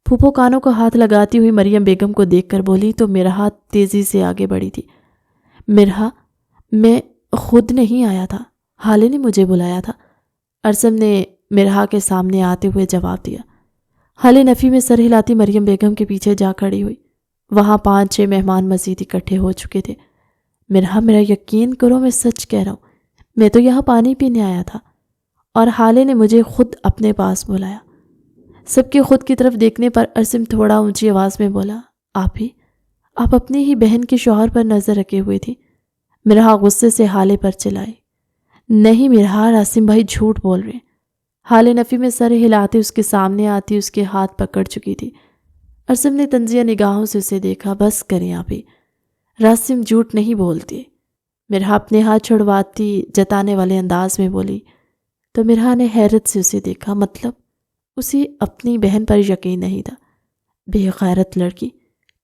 پھوپھو کانوں کو ہاتھ لگاتی ہوئی مریم بیگم کو دیکھ کر بولی تو مرحا تیزی سے آگے بڑھی تھی۔ مرحا، میں خود نہیں آیا تھا، حالے نے مجھے بلایا تھا، ارسم نے مرحا کے سامنے آتے ہوئے جواب دیا۔ حالے نفی میں سر ہلاتی مریم بیگم کے پیچھے جا کھڑی ہوئی۔ وہاں 5-6 مہمان مزید اکٹھے ہو چکے تھے۔ مرحا میرا یقین کرو، میں سچ کہہ رہا ہوں، میں تو یہاں پانی پینے آیا تھا اور حالے نے مجھے خود اپنے پاس بلایا۔ سب کے خود کی طرف دیکھنے پر عاصم تھوڑا اونچی آواز میں بولا، آپ اپنی ہی بہن کے شوہر پر نظر رکھے ہوئے تھی۔ مرحا غصے سے حالے پر چلائی، نہیں مرحا، عاصم بھائی جھوٹ بول رہے ہیں۔ حالے نفی میں سر ہلاتے اس کے سامنے آتی اس کے ہاتھ پکڑ چکی تھی۔ عاصم نے طنزیہ نگاہوں سے اسے دیکھا، بس کریں آپی، عاصم جھوٹ نہیں بولتے۔ مرحا اپنے ہاتھ چھڑواتی جتانے والے انداز میں بولی، تو مرحا نے حیرت سے اسے دیکھا، مطلب اسے اپنی بہن پر یقین نہیں تھا۔ بے غیرت لڑکی،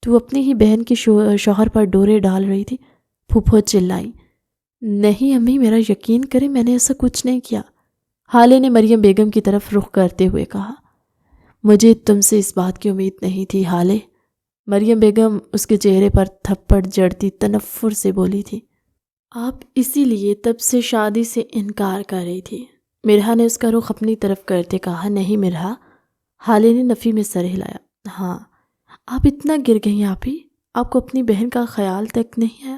تو اپنی ہی بہن کے شوہر پر ڈورے ڈال رہی تھی۔ پھوپھو چلائی، نہیں امی میرا یقین کریں، میں نے ایسا کچھ نہیں کیا۔ حالے نے مریم بیگم کی طرف رخ کرتے ہوئے کہا، مجھے تم سے اس بات کی امید نہیں تھی حالے۔ مریم بیگم اس کے چہرے پر تھپڑ جڑتی تنفر سے بولی تھی، آپ اسی لیے تب سے شادی سے انکار کر رہی تھی۔ مرحا نے اس کا رخ اپنی طرف کرتے کہا، نہیں مرحا۔ حالے نے نفی میں سر ہلایا، ہاں آپ اتنا گر گئیں آپی، آپ کو اپنی بہن کا خیال تک نہیں آیا۔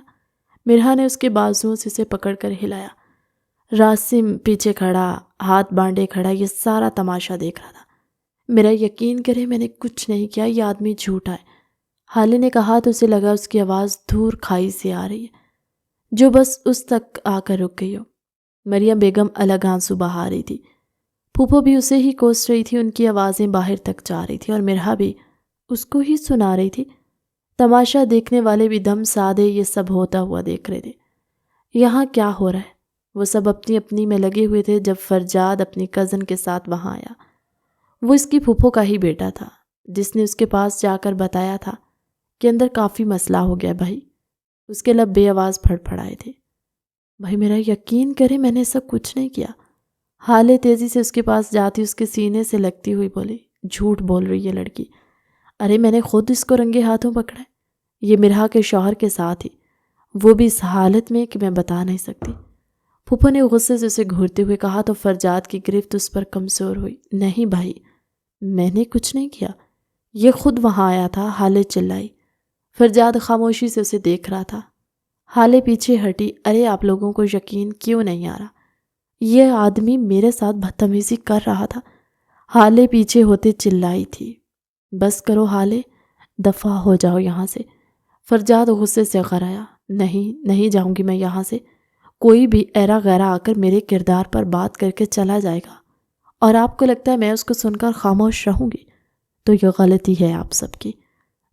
مرحا نے اس کے بازوؤں سے اسے پکڑ کر ہلایا۔ عاصم پیچھے کھڑا، ہاتھ بانڈے کھڑا، یہ سارا تماشا دیکھ رہا تھا۔ میرا یقین کرے میں نے کچھ نہیں کیا، یہ آدمی جھوٹا ہے۔ حالے نے کہا تو اسے لگا اس کی آواز دور کھائی سے آ رہی ہے جو بس اس تک آ کر رک گئی ہو۔ مریم بیگم الگ آنسو بہا رہی تھی، پھوپھو بھی اسے ہی کوس رہی تھی، ان کی آوازیں باہر تک جا رہی تھی اور مرحا بھی اس کو ہی سنا رہی تھی۔ تماشا دیکھنے والے بھی دم سادے یہ سب ہوتا ہوا دیکھ رہے تھے۔ یہاں کیا ہو رہا ہے؟ وہ سب اپنی اپنی میں لگے ہوئے تھے جب فرجاد اپنی کزن کے ساتھ وہاں آیا۔ وہ اس کی پھوپھو کا ہی بیٹا تھا جس نے اس کے پاس جا کر بتایا تھا کہ اندر کافی مسئلہ ہو گیا بھائی۔ اس کے لب بے آواز پھڑ پھڑائے تھے، بھائی میرا یقین کرے میں نے ایسا کچھ نہیں کیا۔ حالے تیزی سے اس کے پاس جاتی اس کے سینے سے لگتی ہوئی بولی، جھوٹ بول رہی ہے لڑکی، ارے میں نے خود اس کو رنگے ہاتھوں پکڑا ہے، یہ مرحا کے شوہر کے ساتھ ہی، وہ بھی اس حالت میں کہ میں بتا نہیں سکتی۔ پھوپھو نے غصے سے اسے گھورتے ہوئے کہا تو فرجاد کی گرفت اس پر کمزور ہوئی، نہیں بھائی میں نے کچھ نہیں کیا، یہ خود وہاں آیا تھا۔ حالے چلائی، فرجاد خاموشی سے اسے دیکھ رہا تھا۔ حالے پیچھے ہٹی، ارے آپ لوگوں کو یقین کیوں نہیں آ رہا؟ یہ آدمی میرے ساتھ بدتمیزی کر رہا تھا۔ حالے پیچھے ہوتے چلائی تھی، بس کرو حالے، دفع ہو جاؤ یہاں سے۔ فرجاد غصے سے غرایا، نہیں جاؤں گی میں یہاں سے، کوئی بھی ایرا غیرا آ کر میرے کردار پر بات کر کے چلا جائے گا اور آپ کو لگتا ہے میں اس کو سن کر خاموش رہوں گی تو یہ غلطی ہے آپ سب کی۔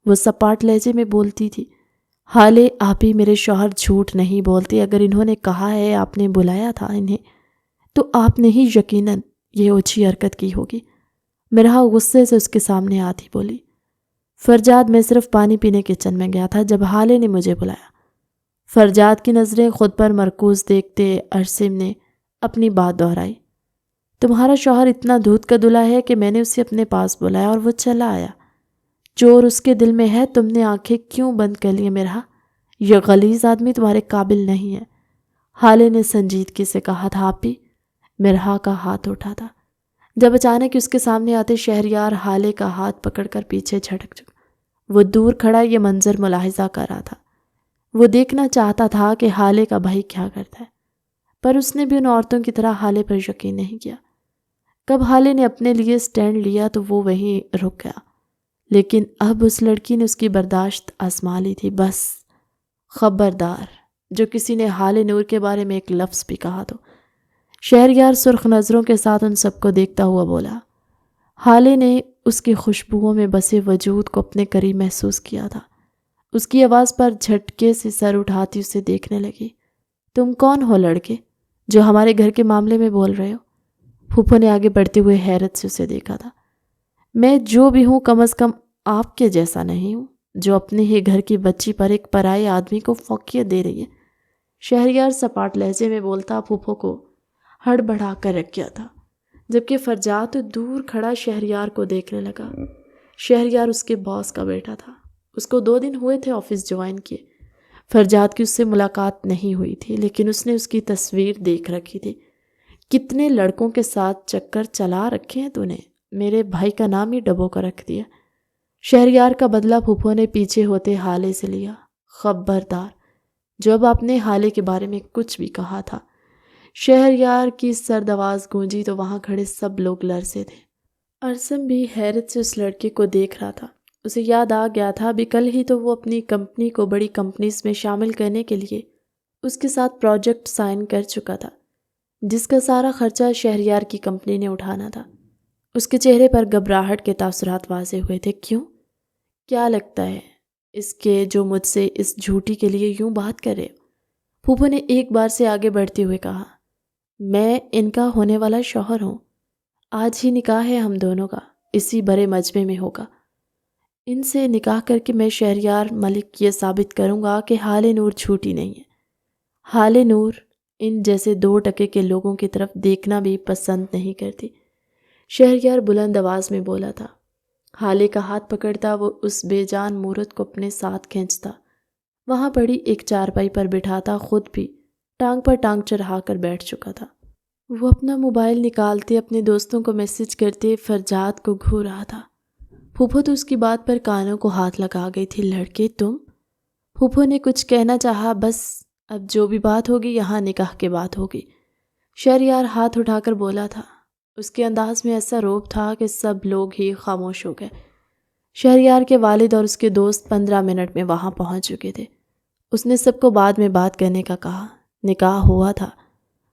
وہ سپاٹ لہجے میں بولتی تھی، حالے آپ ہی میرے شوہر جھوٹ نہیں بولتے، اگر انہوں نے کہا ہے آپ نے بلایا تھا انہیں تو آپ نے ہی یقیناً یہ اوچھی حرکت کی ہوگی۔ مرحا غصے سے اس کے سامنے آتی بولی، فرجاد میں صرف پانی پینے کچن میں گیا تھا جب حالے نے مجھے بلایا۔ فرجاد کی نظریں خود پر مرکوز دیکھتے عاصم نے اپنی بات دہرائی، تمہارا شوہر اتنا دودھ کا دلہا ہے کہ میں نے اسے اپنے پاس بلایا اور وہ چلا آیا، چور اس کے دل میں ہے، تم نے آنکھیں کیوں بند کر لی مرحا؟ یہ غلیظ آدمی تمہارے قابل نہیں ہے۔ حالے نے سنجیدگی سے کہا تھا، آپ بھی؟ مرحا کا ہاتھ اٹھا تھا جب اچانک اس کے سامنے آتے شہریار حالے کا ہاتھ پکڑ کر پیچھے جھٹک چکا۔ وہ دور کھڑا یہ منظر ملاحظہ کر رہا تھا، وہ دیکھنا چاہتا تھا کہ حالے کا بھائی کیا کرتا ہے، پر اس نے بھی ان عورتوں کی طرح حالے پر یقین نہیں کیا۔ کب حالے نے اپنے لیے سٹینڈ لیا تو وہ وہیں رک گیا، لیکن اب اس لڑکی نے اس کی برداشت آزما لی تھی۔ بس خبردار جو کسی نے حالے نور کے بارے میں ایک لفظ بھی کہا تو۔ شہریار سرخ نظروں کے ساتھ ان سب کو دیکھتا ہوا بولا، حالے نے اس کی خوشبوؤں میں بسے وجود کو اپنے قریب محسوس کیا تھا۔ اس کی آواز پر جھٹکے سے سر اٹھاتی اسے دیکھنے لگی، تم کون ہو لڑکے جو ہمارے گھر کے معاملے میں بول رہے ہو؟ پھوپھو نے آگے بڑھتے ہوئے حیرت سے اسے دیکھا تھا، میں جو بھی ہوں کم از کم آپ کے جیسا نہیں ہوں جو اپنے ہی گھر کی بچی پر ایک پرائے آدمی کو فوقیت دے رہی ہے۔ شہریار سپاٹ لہجے میں بولتا پھوپھو کو ہڑبڑا کر رکھ گیا تھا، جبکہ فرجاد دور کھڑا شہریار کو دیکھنے لگا۔ شہریار اس کے باس کا بیٹا تھا، اس کو 2 دن ہوئے تھے آفس جوائن کیے۔ فرجاد کی اس سے ملاقات نہیں ہوئی تھی لیکن اس نے اس کی تصویر دیکھ رکھی تھی۔ کتنے لڑکوں کے ساتھ چکر چلا رکھے ہیں تو نے، میرے بھائی کا نام ہی ڈبو کر رکھ دیا۔ شہریار کا بدلہ پھوپھو نے پیچھے ہوتے حالے سے لیا، خبردار جو اب آپ نے حالے کے بارے میں کچھ بھی کہا تھا۔ شہریار کی سرد آواز گونجی تو وہاں کھڑے سب لوگ لرزے تھے۔ ارسم بھی حیرت سے اس لڑکے کو دیکھ رہا تھا۔ اسے یاد آ گیا تھا ابھی کل ہی تو وہ اپنی کمپنی کو بڑی کمپنیز میں شامل کرنے کے لیے اس کے ساتھ پروجیکٹ سائن کر چکا تھا، جس کا سارا خرچہ شہریار کی کمپنی نے اٹھانا تھا۔ اس کے چہرے پر گھبراہٹ کے تاثرات واضح ہوئے تھے۔ کیوں؟ کیا لگتا ہے اس کے جو مجھ سے اس جھوٹی کے لیے یوں بات کرے؟ پھوپھو نے ایک بار سے آگے بڑھتے ہوئے کہا، میں ان کا ہونے والا شوہر ہوں۔ آج ہی نکاح ہے ہم دونوں کا، اسی بڑے مجمع میں ہوگا۔ ان سے نکاح کر کے میں شہریار ملک یہ ثابت کروں گا کہ حالے نور جھوٹی نہیں ہے۔ حالے نور ان جیسے 2 ٹکے کے لوگوں کی طرف دیکھنا بھی پسند نہیں کرتی۔ شہریار بلند آواز میں بولا تھا۔ حالے کا ہاتھ پکڑتا وہ اس بے جان مورت کو اپنے ساتھ کھینچتا، وہاں پڑی ایک چارپائی پر بٹھاتا، خود بھی ٹانگ پر ٹانگ چڑھا کر بیٹھ چکا تھا۔ وہ اپنا موبائل نکالتے اپنے دوستوں کو میسج کرتے فرجاد کو گھور رہا تھا۔ پھوپھو تو اس کی بات پر کانوں کو ہاتھ لگا گئی تھی۔ لڑکے تم؟ پھوپھو نے کچھ کہنا چاہا، بس اب جو بھی بات ہوگی یہاں نکاح کے بات ہوگی۔ شہریار ہاتھ اٹھا کر بولا تھا۔ اس کے انداز میں ایسا روب تھا کہ سب لوگ ہی خاموش ہو گئے۔ شہریار کے والد اور اس کے دوست 15 منٹ میں وہاں پہنچ چکے تھے۔ اس نے سب کو بعد میں بات کرنے کا کہا۔ نکاح ہوا تھا،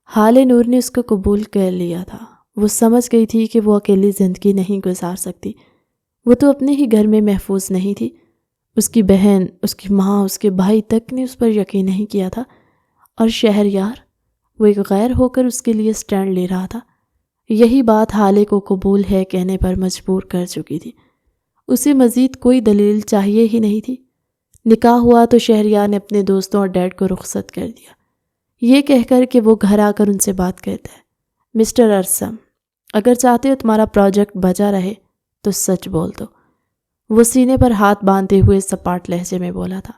حالے نور نے اس کو قبول کر لیا تھا۔ وہ سمجھ گئی تھی کہ وہ اکیلی زندگی نہیں گزار سکتی۔ وہ تو اپنے ہی گھر میں محفوظ نہیں تھی۔ اس کی بہن، اس کی ماں، اس کے بھائی تک نے اس پر یقین نہیں کیا تھا، اور شہریار وہ ایک غیر ہو کر اس کے لیے سٹینڈ لے رہا تھا۔ یہی بات حالے کو قبول ہے کہنے پر مجبور کر چکی تھی۔ اسے مزید کوئی دلیل چاہیے ہی نہیں تھی۔ نکاح ہوا تو شہریار نے اپنے دوستوں اور ڈیڈ کو رخصت کر دیا، یہ کہہ کر کہ وہ گھر آ کر ان سے بات کرتا ہے۔ مسٹر ارسم، اگر چاہتے ہو تمہارا پروجیکٹ بجا رہے تو سچ بول دو۔ وہ سینے پر ہاتھ باندھتے ہوئے سپاٹ لہجے میں بولا تھا۔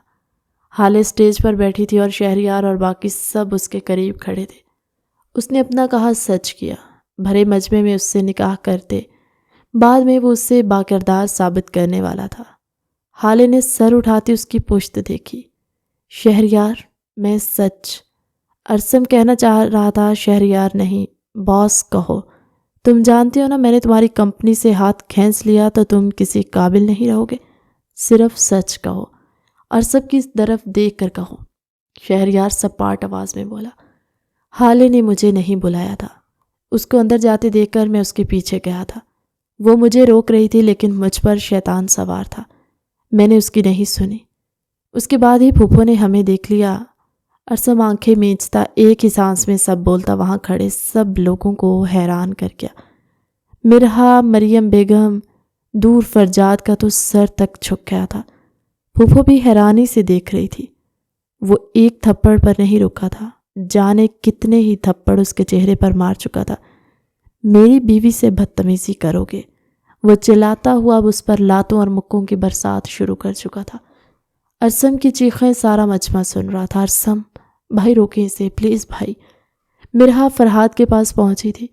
حالے اسٹیج پر بیٹھی تھی اور شہریار اور باقی سب اس کے قریب کھڑے تھے۔ اس نے اپنا کہا سچ کیا۔ بھرے مجمع میں اس سے نکاح کرتے، بعد میں وہ اس سے باکردار ثابت کرنے والا تھا۔ حالے نے سر اٹھاتے اس کی پشت دیکھی۔ شہریار، میں سچ ارسم کہنا چاہ رہا تھا، شہریار نہیں، باس کہو۔ تم جانتے ہو نا میں نے تمہاری کمپنی سے ہاتھ کھینچ لیا تو تم کسی قابل نہیں رہو گے۔ صرف سچ کہو اور سب کی طرف دیکھ کر کہو۔ شہریار سپاٹ آواز میں بولا، حالے نے مجھے نہیں بلایا تھا۔ اس کو اندر جاتے دیکھ کر میں اس کے پیچھے گیا تھا۔ وہ مجھے روک رہی تھی لیکن مجھ پر شیطان سوار تھا، میں نے اس کی نہیں سنی۔ اس کے بعد ہی پھوپھو نے ہمیں دیکھ لیا۔ ارسم آنکھیں میچتا ایک ہی سانس میں سب بولتا وہاں کھڑے سب لوگوں کو حیران کر گیا۔ مرحا، مریم بیگم، دور فرجاد کا تو سر تک جھک گیا تھا۔ پھوپھو بھی حیرانی سے دیکھ رہی تھی۔ وہ ایک تھپڑ پر نہیں رکا تھا، جانے کتنے ہی تھپڑ اس کے چہرے پر مار چکا تھا۔ میری بیوی سے بدتمیزی کرو گے؟ وہ چلاتا ہوا اب اس پر لاتوں اور مکوں کی برسات شروع کر چکا تھا۔ ارسم کی چیخیں سارا مجمع سن رہا تھا۔ ارسم، بھائی روکیں اسے پلیز بھائی۔ مرحا فرحاد کے پاس پہنچی تھی۔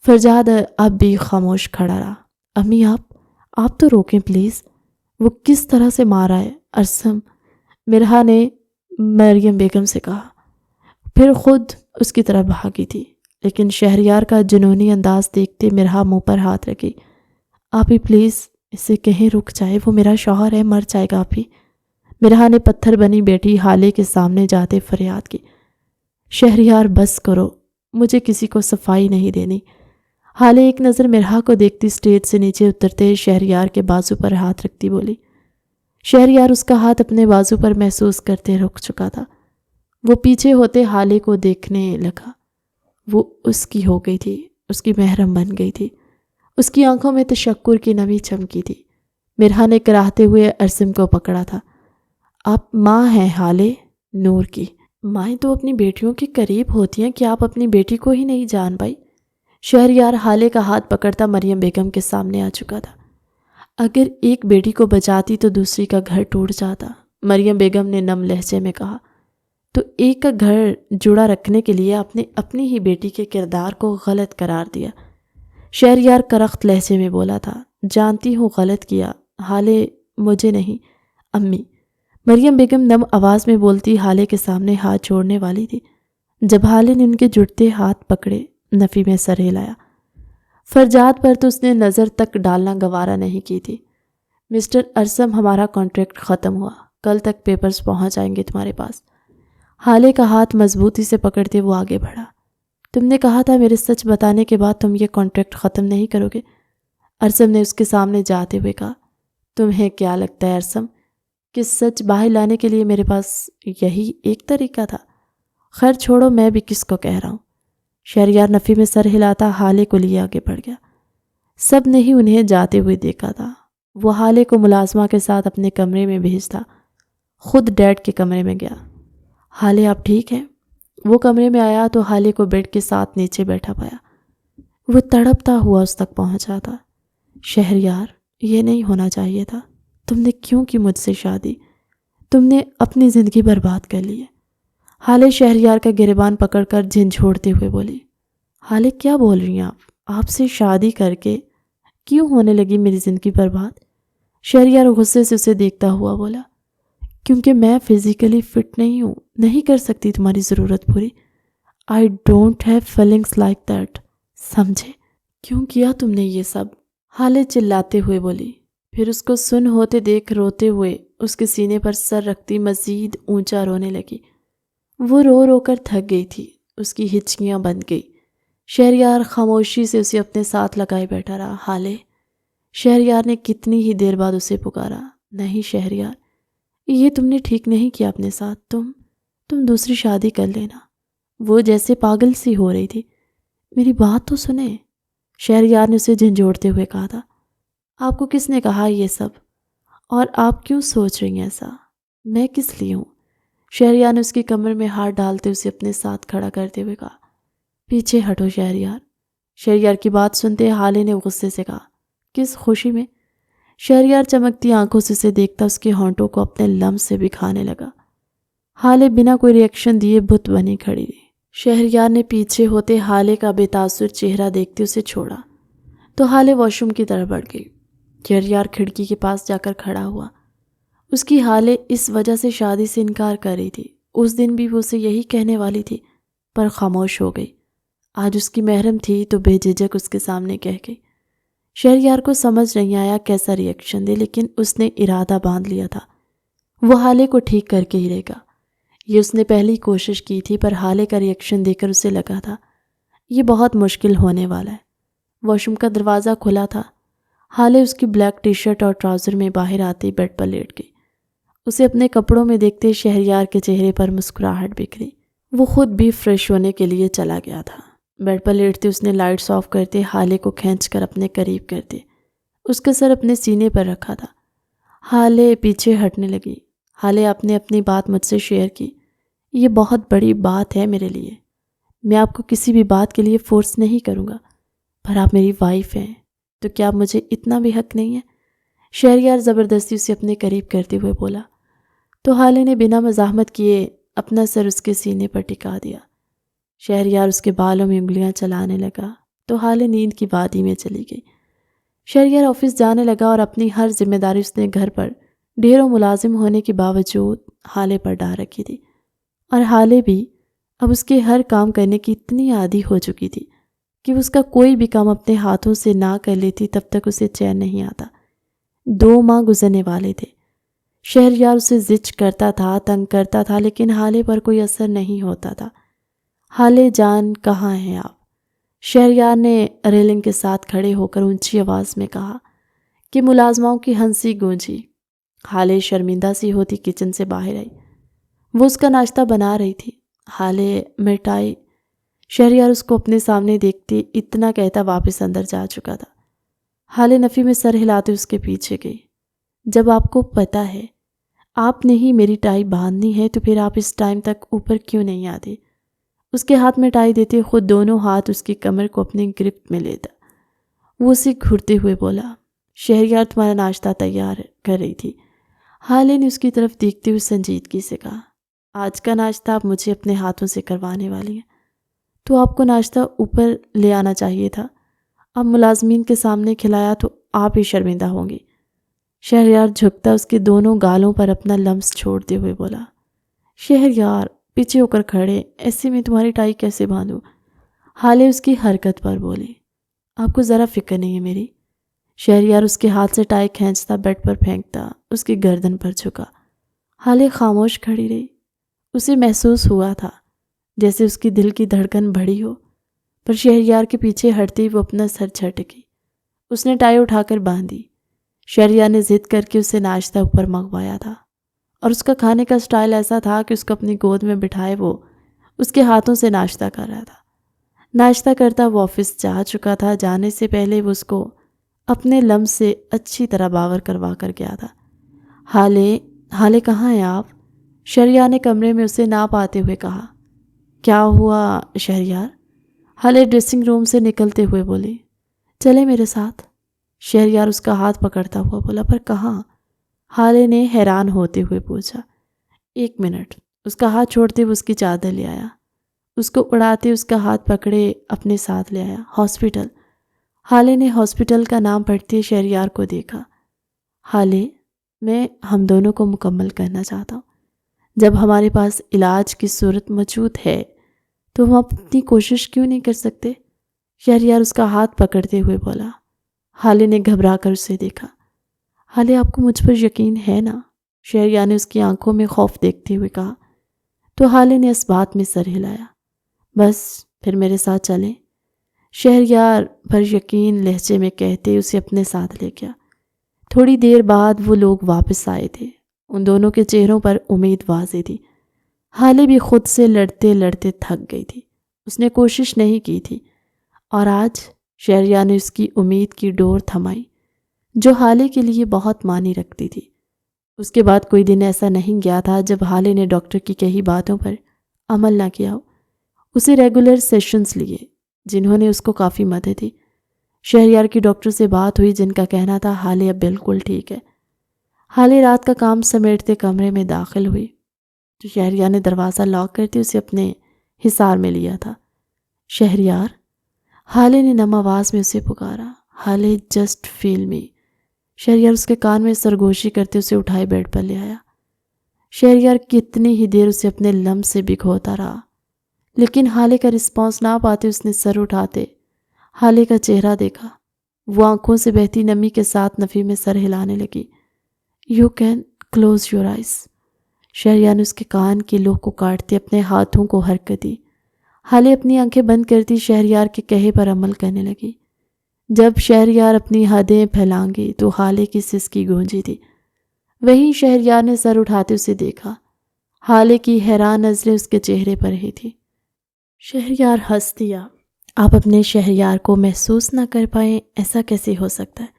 فرجاد اب بھی خاموش کھڑا رہا۔ امی آپ تو روکیں پلیز، وہ کس طرح سے مارا ہے ارسم، مرحا نے مریم بیگم سے کہا، پھر خود اس کی طرف بھاگی تھی۔ لیکن شہریار کا جنونی انداز دیکھتے مرحا منہ پر ہاتھ رکھی۔ آپ ہی پلیز اسے کہیں رک جائے، وہ میرا شوہر ہے، مر جائے گا آپ ہی۔ مرحا نے پتھر بنی بیٹی حالے کے سامنے جاتے فریاد کی۔ شہریار بس کرو، مجھے کسی کو صفائی نہیں دینی۔ حالے ایک نظر مرحا کو دیکھتی اسٹیج سے نیچے اترتے شہریار کے بازو پر ہاتھ رکھتی بولی۔ شہریار اس کا ہاتھ اپنے بازو پر محسوس کرتے رک چکا تھا۔ وہ پیچھے ہوتے حالے کو دیکھنے لگا۔ وہ اس کی ہو گئی تھی، اس کی محرم بن گئی تھی۔ اس کی آنکھوں میں تشکر کی نمی چمکی تھی۔ مرحا نے کراہتے ہوئے ارسم کو پکڑا تھا۔ آپ ماں ہیں حالے نور کی؟ مائیں تو اپنی بیٹیوں کے قریب ہوتی ہیں، کیا آپ اپنی بیٹی کو ہی نہیں جان پائی؟ شہریار حالے کا ہاتھ پکڑتا مریم بیگم کے سامنے آ چکا تھا۔ اگر ایک بیٹی کو بچاتی تو دوسری کا گھر ٹوٹ جاتا، مریم بیگم نے نم لہجے میں کہا۔ تو ایک کا گھر جڑا رکھنے کے لیے آپ نے اپنی ہی بیٹی کے کردار کو غلط قرار دیا۔ شہریار کرخت لہجے میں بولا تھا۔ جانتی ہوں غلط کیا حالے، مجھے نہیں امی، مریم بیگم نم آواز میں بولتی حالے کے سامنے ہاتھ جوڑنے والی تھی جب حالے نے ان کے جڑتے ہاتھ پکڑے۔ نفی میں سر ہلایا۔ فرجاد پر تو اس نے نظر تک ڈالنا گوارا نہیں کی تھی۔ مسٹر ارسم، ہمارا کانٹریکٹ ختم ہوا، کل تک پیپرز پہنچ جائیں گے تمہارے پاس۔ حالے کا ہاتھ مضبوطی سے پکڑتے وہ آگے بڑھا۔ تم نے کہا تھا میرے سچ بتانے کے بعد تم یہ کانٹریکٹ ختم نہیں کرو گے، ارسم نے اس کے سامنے جاتے ہوئے کہا۔ تمہیں کیا لگتا ہے ارسم کہ سچ باہر لانے کے لیے میرے پاس یہی ایک طریقہ تھا؟ خیر چھوڑو، میں بھی کس کو کہہ رہا ہوں۔ شہریار نفی میں سر ہلاتا حالے کو لیے آگے بڑھ گیا۔ سب نے ہی انہیں جاتے ہوئے دیکھا تھا۔ وہ حالے کو ملازمہ کے ساتھ اپنے کمرے میں بھیجتا، خود ڈیڈ کے کمرے میں گیا۔ حالے آپ ٹھیک ہیں؟ وہ کمرے میں آیا تو حالے کو بیڈ کے ساتھ نیچے بیٹھا پایا۔ وہ تڑپتا ہوا اس تک پہنچا تھا۔ شہریار، یہ نہیں ہونا چاہیے تھا۔ تم نے کیوں کی مجھ سے شادی؟ تم نے اپنی زندگی برباد کر لی ہے۔ حالے شہریار کا گریبان پکڑ کر جھنجھوڑتے ہوئے بولی۔ حالے کیا بول رہی ہیں آپ سے شادی کر کے کیوں ہونے لگی میری زندگی برباد؟ شہریار غصے سے اسے دیکھتا ہوا بولا، کیونکہ میں فزیکلی فٹ نہیں ہوں، نہیں کر سکتی تمہاری ضرورت پوری۔ I don't have feelings like that, سمجھے؟ کیوں کیا تم نے یہ سب؟ حالے چلاتے ہوئے بولی، پھر اس کو سن ہوتے دیکھ روتے ہوئے اس کے سینے پر سر رکھتی مزید اونچا رونے لگی۔ وہ رو رو کر تھک گئی تھی، اس کی ہچکیاں بند گئی۔ شہریار خاموشی سے اسے اپنے ساتھ لگائے بیٹھا رہا۔ حالے، شہریار نے کتنی ہی دیر بعد اسے پکارا۔ نہیں شہریار، یہ تم نے ٹھیک نہیں کیا اپنے ساتھ، تم دوسری شادی کر لینا۔ وہ جیسے پاگل سی ہو رہی تھی۔ میری بات تو سنیں، شہریار نے اسے جھنجھوڑتے ہوئے کہا تھا۔ آپ کو کس نے کہا یہ سب؟ اور آپ کیوں سوچ رہی ہیں ایسا؟ میں کس لیے ہوں؟ شہریار نے اس کی کمر میں ہاتھ ڈالتے اسے اپنے ساتھ کھڑا کرتے ہوئے کہا۔ پیچھے ہٹو شہریار۔ شہریار کی بات سنتے حالے نے غصے سے کہا، کس خوشی میں؟ شہریار چمکتی آنکھوں سے اسے دیکھتا اس کے ہونٹوں کو اپنے لمس سے بکھانے لگا۔ حالے بنا کوئی ریئیکشن دیے بت بنی کھڑی رہی۔ شہریار نے پیچھے ہوتے حالے کا بے تاثر چہرہ دیکھتے اسے چھوڑا تو حالے واش روم کی طرف بڑھ گئی۔ شہریار کھڑکی کے پاس جا کر کھڑا ہوا۔ اس کی حالے اس وجہ سے شادی سے انکار کر رہی تھی۔ اس دن بھی وہ اسے یہی کہنے والی تھی، پر خاموش ہو گئی۔ آج اس کی محرم تھی تو بے جھجک اس کے سامنے کہہ گئی۔ شہریار کو سمجھ نہیں آیا کیسا ری ایکشن دے، لیکن اس نے ارادہ باندھ لیا تھا، وہ حالے کو ٹھیک کر کے ہی رہے گا۔ یہ اس نے پہلی کوشش کی تھی، پر حالے کا ری ایکشن دے کر اسے لگا تھا یہ بہت مشکل ہونے والا ہے۔ واش روم کا دروازہ کھلا تھا۔ حالے اس کی بلیک ٹی شرٹ اور ٹراؤزر میں باہر آتے بیڈ پر لیٹ گئی۔ اسے اپنے کپڑوں میں دیکھتے شہریار کے چہرے پر مسکراہٹ بکھری۔ وہ خود بھی فریش ہونے کے لیے چلا گیا تھا۔ بیڈ پر لیٹتے اس نے لائٹس آف کرتے حالے کو کھینچ کر اپنے قریب کرتے اس کا سر اپنے سینے پر رکھا تھا۔ حالے پیچھے ہٹنے لگی۔ حالے آپ نے اپنی بات مجھ سے شیئر کی۔ یہ بہت بڑی بات ہے میرے لیے۔ میں آپ کو کسی بھی بات کے لیے فورس نہیں کروں گا، پر آپ میری وائف ہیں تو کیا مجھے اتنا بھی حق نہیں ہے؟ شہریار زبردستی اسے اپنے قریب کرتے ہوئے بولا تو حالے نے بنا مزاحمت کیے اپنا سر اس کے سینے پر ٹکا دیا۔ شہریار اس کے بالوں میں انگلیاں چلانے لگا تو حالے نیند کی وادی میں چلی گئی۔ شہریار آفس جانے لگا اور اپنی ہر ذمہ داری اس نے گھر پر ڈھیروں ملازم ہونے کے باوجود حالے پر ڈال رکھی تھی، اور حالے بھی اب اس کے ہر کام کرنے کی اتنی عادی ہو چکی تھی کہ اس کا کوئی بھی کام اپنے ہاتھوں سے نہ کر لیتی تب تک اسے چین نہیں آتا۔ 2 ماہ گزرنے والے تھے۔ شہریار اسے زج کرتا تھا، تنگ کرتا تھا، لیکن حالے پر کوئی اثر نہیں ہوتا تھا۔ حالے جان کہاں ہیں آپ؟ شہریار نے ریلنگ کے ساتھ کھڑے ہو کر اونچی آواز میں کہا کہ ملازماؤں کی ہنسی گونجی۔ حالے شرمندہ سی ہوتی کچن سے باہر آئی۔ وہ اس کا ناشتہ بنا رہی تھی۔ حالے مٹائی۔ شہریار اس کو اپنے سامنے دیکھتے اتنا کہتا واپس اندر جا چکا تھا۔ حالے نفی میں سر ہلاتے اس کے پیچھے گئی۔ جب آپ کو پتہ ہے آپ نے ہی میری ٹائی باندھنی ہے تو پھر آپ اس ٹائم تک اوپر کیوں نہیں آتے؟ اس کے ہاتھ میں ٹائی دیتے خود دونوں ہاتھ اس کی کمر کو اپنے گرفت میں لیتا وہ اسے گھرتے ہوئے بولا، شہریار تمہارا ناشتہ تیار کر رہی تھی۔ حالے نے اس کی طرف دیکھتے ہوئے سنجیدگی سے کہا، آج کا ناشتہ آپ مجھے اپنے ہاتھوں سے کروانے والی ہیں، تو آپ کو ناشتہ اوپر لے آنا چاہیے تھا۔ اب ملازمین کے سامنے کھلایا تو آپ ہی شرمندہ ہوں گی۔ شہریار جھکتا اس کے دونوں گالوں پر اپنا لمس چھوڑتے ہوئے بولا، شہریار پیچھے ہو کر کھڑے، ایسے میں تمہاری ٹائی کیسے باندھوں؟ حالے اس کی حرکت پر بولی، آپ کو ذرا فکر نہیں ہے میری۔ شہریار اس کے ہاتھ سے ٹائی کھینچتا بیڈ پر پھینکتا اس کی گردن پر جھکا۔ حالے خاموش کھڑی رہی۔ اسے محسوس ہوا تھا جیسے اس کی دل کی دھڑکن بڑھی ہو، پر شہریار کے پیچھے ہٹتی وہ اپنا سر جھٹکی۔ اس نے ٹائی اٹھا کر باندھی۔ شہریار نے ضد کر کے اسے ناشتہ اوپر منگوایا تھا، اور اس کا کھانے کا سٹائل ایسا تھا کہ اس کو اپنی گود میں بٹھائے وہ اس کے ہاتھوں سے ناشتہ کر رہا تھا۔ ناشتہ کرتا وہ آفس جا چکا تھا۔ جانے سے پہلے وہ اس کو اپنے لمس سے اچھی طرح باور کروا کر گیا تھا۔ حالے کہاں ہیں آپ؟ شہریار نے کمرے میں اسے نہ پاتے ہوئے کہا۔ کیا ہوا شہریار؟ حالے ڈریسنگ روم سے نکلتے ہوئے بولی، چلے میرے ساتھ۔ شہریار اس کا ہاتھ پکڑتا ہوا بولا، پر کہاں؟ حالے نے حیران ہوتے ہوئے پوچھا۔ 1 منٹ۔ اس کا ہاتھ چھوڑتے وہ اس کی چادر لے آیا، اس کو اڑاتے اس کا ہاتھ پکڑے اپنے ساتھ لے آیا۔ ہاسپٹل۔ حالے نے ہاسپٹل کا نام پڑھتے شہریار کو دیکھا۔ حالے، میں ہم دونوں کو مکمل کرنا چاہتا ہوں۔ جب ہمارے پاس علاج کی صورت موجود ہے تو ہم اپنی کوشش کیوں نہیں کر سکتے؟ شہریار اس کا ہاتھ پکڑتے ہوئے بولا۔ حالے نے گھبرا کر اسے دیکھا۔ حالے، آپ کو مجھ پر یقین ہے نا؟ شہریار نے اس کی آنکھوں میں خوف دیکھتے ہوئے کہا۔ تو حالے نے اس بات میں سر ہلایا۔ بس پھر میرے ساتھ چلیں، شہریار پر یقین لہجے میں کہتے اسے اپنے ساتھ لے گیا۔ تھوڑی دیر بعد وہ لوگ واپس آئے تھے۔ ان دونوں کے چہروں پر امید واضح تھی۔ حالے بھی خود سے لڑتے لڑتے تھک گئی تھی۔ اس نے کوشش نہیں کی تھی، اور آج شہریار نے اس کی امید کی ڈور تھمائی جو حالے کے لیے بہت معنی رکھتی تھی۔ اس کے بعد کوئی دن ایسا نہیں گیا تھا جب حالے نے ڈاکٹر کی کہی باتوں پر عمل نہ کیا ہو۔ اسے ریگولر سیشنز لیے جنہوں نے اس کو کافی مدد دی۔ شہریار کی ڈاکٹر سے بات ہوئی جن کا کہنا تھا حالے اب بالکل ٹھیک ہے۔ حالے رات کا کام سمیٹتے کمرے میں داخل ہوئی تو شہریار نے دروازہ لاک کرتے اسے اپنے حصار میں لیا تھا۔ شہریار، حالے نے نم آواز میں اسے پکارا۔ حالے، جسٹ فیل می۔ شہریار اس کے کان میں سرگوشی کرتے اسے اٹھائے بیڈ پر لے آیا۔ شہریار کتنی ہی دیر اسے اپنے لمس سے بھگوتا رہا، لیکن حالے کا رسپانس نہ پاتے اس نے سر اٹھاتے حالے کا چہرہ دیکھا۔ وہ آنکھوں سے بہتی نمی کے ساتھ نفی میں سر ہلانے لگی۔ You can close your eyes. Shahryar نے اس کے کان کے لوح کو کاٹتے اپنے ہاتھوں کو حرکت دی۔ حالے اپنی آنکھیں بند کرتی شہریار کے کہے پر عمل کرنے لگی۔ جب شہریار اپنی حدیں پھیلانگی تو حالے کی سسکی گونجی تھی۔ وہیں شہریار نے سر اٹھاتے اسے دیکھا۔ حالے کی حیران نظریں اس کے چہرے پر ہی تھی۔ شہریار ہنس دیا۔ آپ اپنے شہریار کو محسوس نہ کر پائیں، ایسا کیسے ہو سکتا ہے؟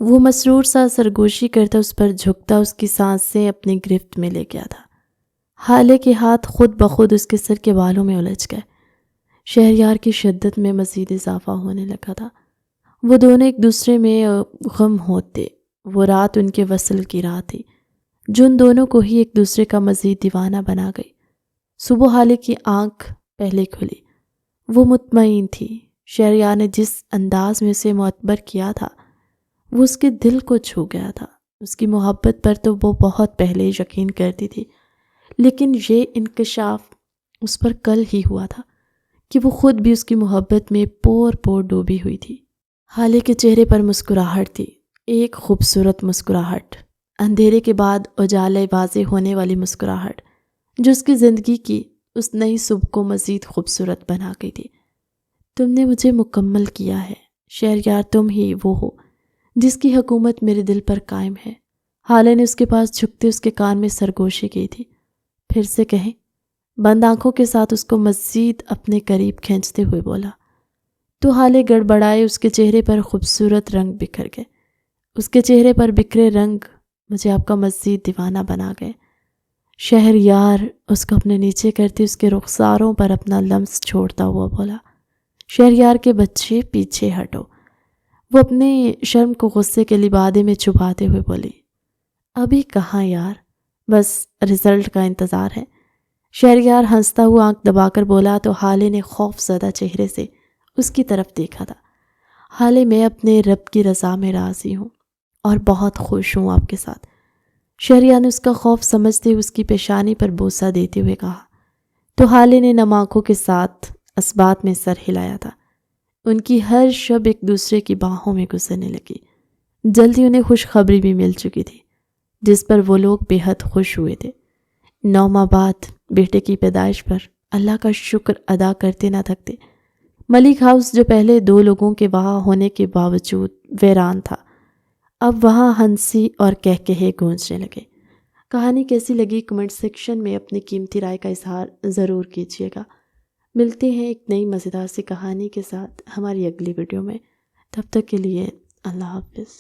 وہ مسرور سا سرگوشی کرتا اس پر جھکتا اس کی سانسیں اپنی گرفت میں لے گیا تھا۔ حالے کے ہاتھ خود بخود اس کے سر کے بالوں میں الجھ گئے۔ شہریار کی شدت میں مزید اضافہ ہونے لگا تھا۔ وہ دونوں ایک دوسرے میں غم ہوتے۔ وہ رات ان کے وصل کی رات تھی جو ان دونوں کو ہی ایک دوسرے کا مزید دیوانہ بنا گئی۔ صبح حالے کی آنکھ پہلے کھلی۔ وہ مطمئن تھی۔ شہریار نے جس انداز میں اسے معتبر کیا تھا وہ اس کے دل کو چھو گیا تھا۔ اس کی محبت پر تو وہ بہت پہلے یقین کرتی تھی، لیکن یہ انکشاف اس پر کل ہی ہوا تھا کہ وہ خود بھی اس کی محبت میں پور پور ڈوبی ہوئی تھی۔ حالے کے چہرے پر مسکراہٹ تھی، ایک خوبصورت مسکراہٹ، اندھیرے کے بعد اجالے واضح ہونے والی مسکراہٹ جو اس کی زندگی کی اس نئی صبح کو مزید خوبصورت بنا گئی تھی۔ تم نے مجھے مکمل کیا ہے شہریار، تم ہی وہ ہو جس کی حکومت میرے دل پر قائم ہے۔ حالے نے اس کے پاس جھکتے اس کے کان میں سرگوشی کی تھی۔ پھر سے کہیں؟ بند آنکھوں کے ساتھ اس کو مزید اپنے قریب کھینچتے ہوئے بولا تو حالے گڑبڑائے۔ اس کے چہرے پر خوبصورت رنگ بکھر گئے۔ اس کے چہرے پر بکھرے رنگ مجھے آپ کا مزید دیوانہ بنا گئے۔ شہریار اس کو اپنے نیچے کرتے اس کے رخساروں پر اپنا لمس چھوڑتا ہوا بولا، شہریار کے بچے پیچھے ہٹو۔ وہ اپنی شرم کو غصے کے لبادے میں چھپاتے ہوئے بولی، ابھی کہاں یار، بس رزلٹ کا انتظار ہے۔ شہریار ہنستا ہوا آنکھ دبا کر بولا تو حالے نے خوف زدہ چہرے سے اس کی طرف دیکھا تھا۔ حالے، میں اپنے رب کی رضا میں راضی ہوں اور بہت خوش ہوں آپ کے ساتھ۔ شہریار نے اس کا خوف سمجھتے ہوئے اس کی پیشانی پر بوسہ دیتے ہوئے کہا تو حالے نے نم آنکھوں کے ساتھ اسبات میں سر ہلایا تھا۔ ان کی ہر شب ایک دوسرے کی باہوں میں گزرنے لگی۔ جلدی انہیں خوشخبری بھی مل چکی تھی جس پر وہ لوگ بے حد خوش ہوئے تھے۔ 9 ماہ بعد بیٹے کی پیدائش پر اللہ کا شکر ادا کرتے نہ تھکتے۔ ملک ہاؤس جو پہلے 2 لوگوں کے وہاں ہونے کے باوجود ویران تھا، اب وہاں ہنسی اور کہکہے گونجنے لگے۔ کہانی کیسی لگی کمنٹ سیکشن میں اپنی قیمتی رائے کا اظہار ضرور کیجیے گا۔ ملتے ہیں ایک نئی مزیدار سی کہانی کے ساتھ ہماری اگلی ویڈیو میں۔ تب تک کے لیے اللہ حافظ۔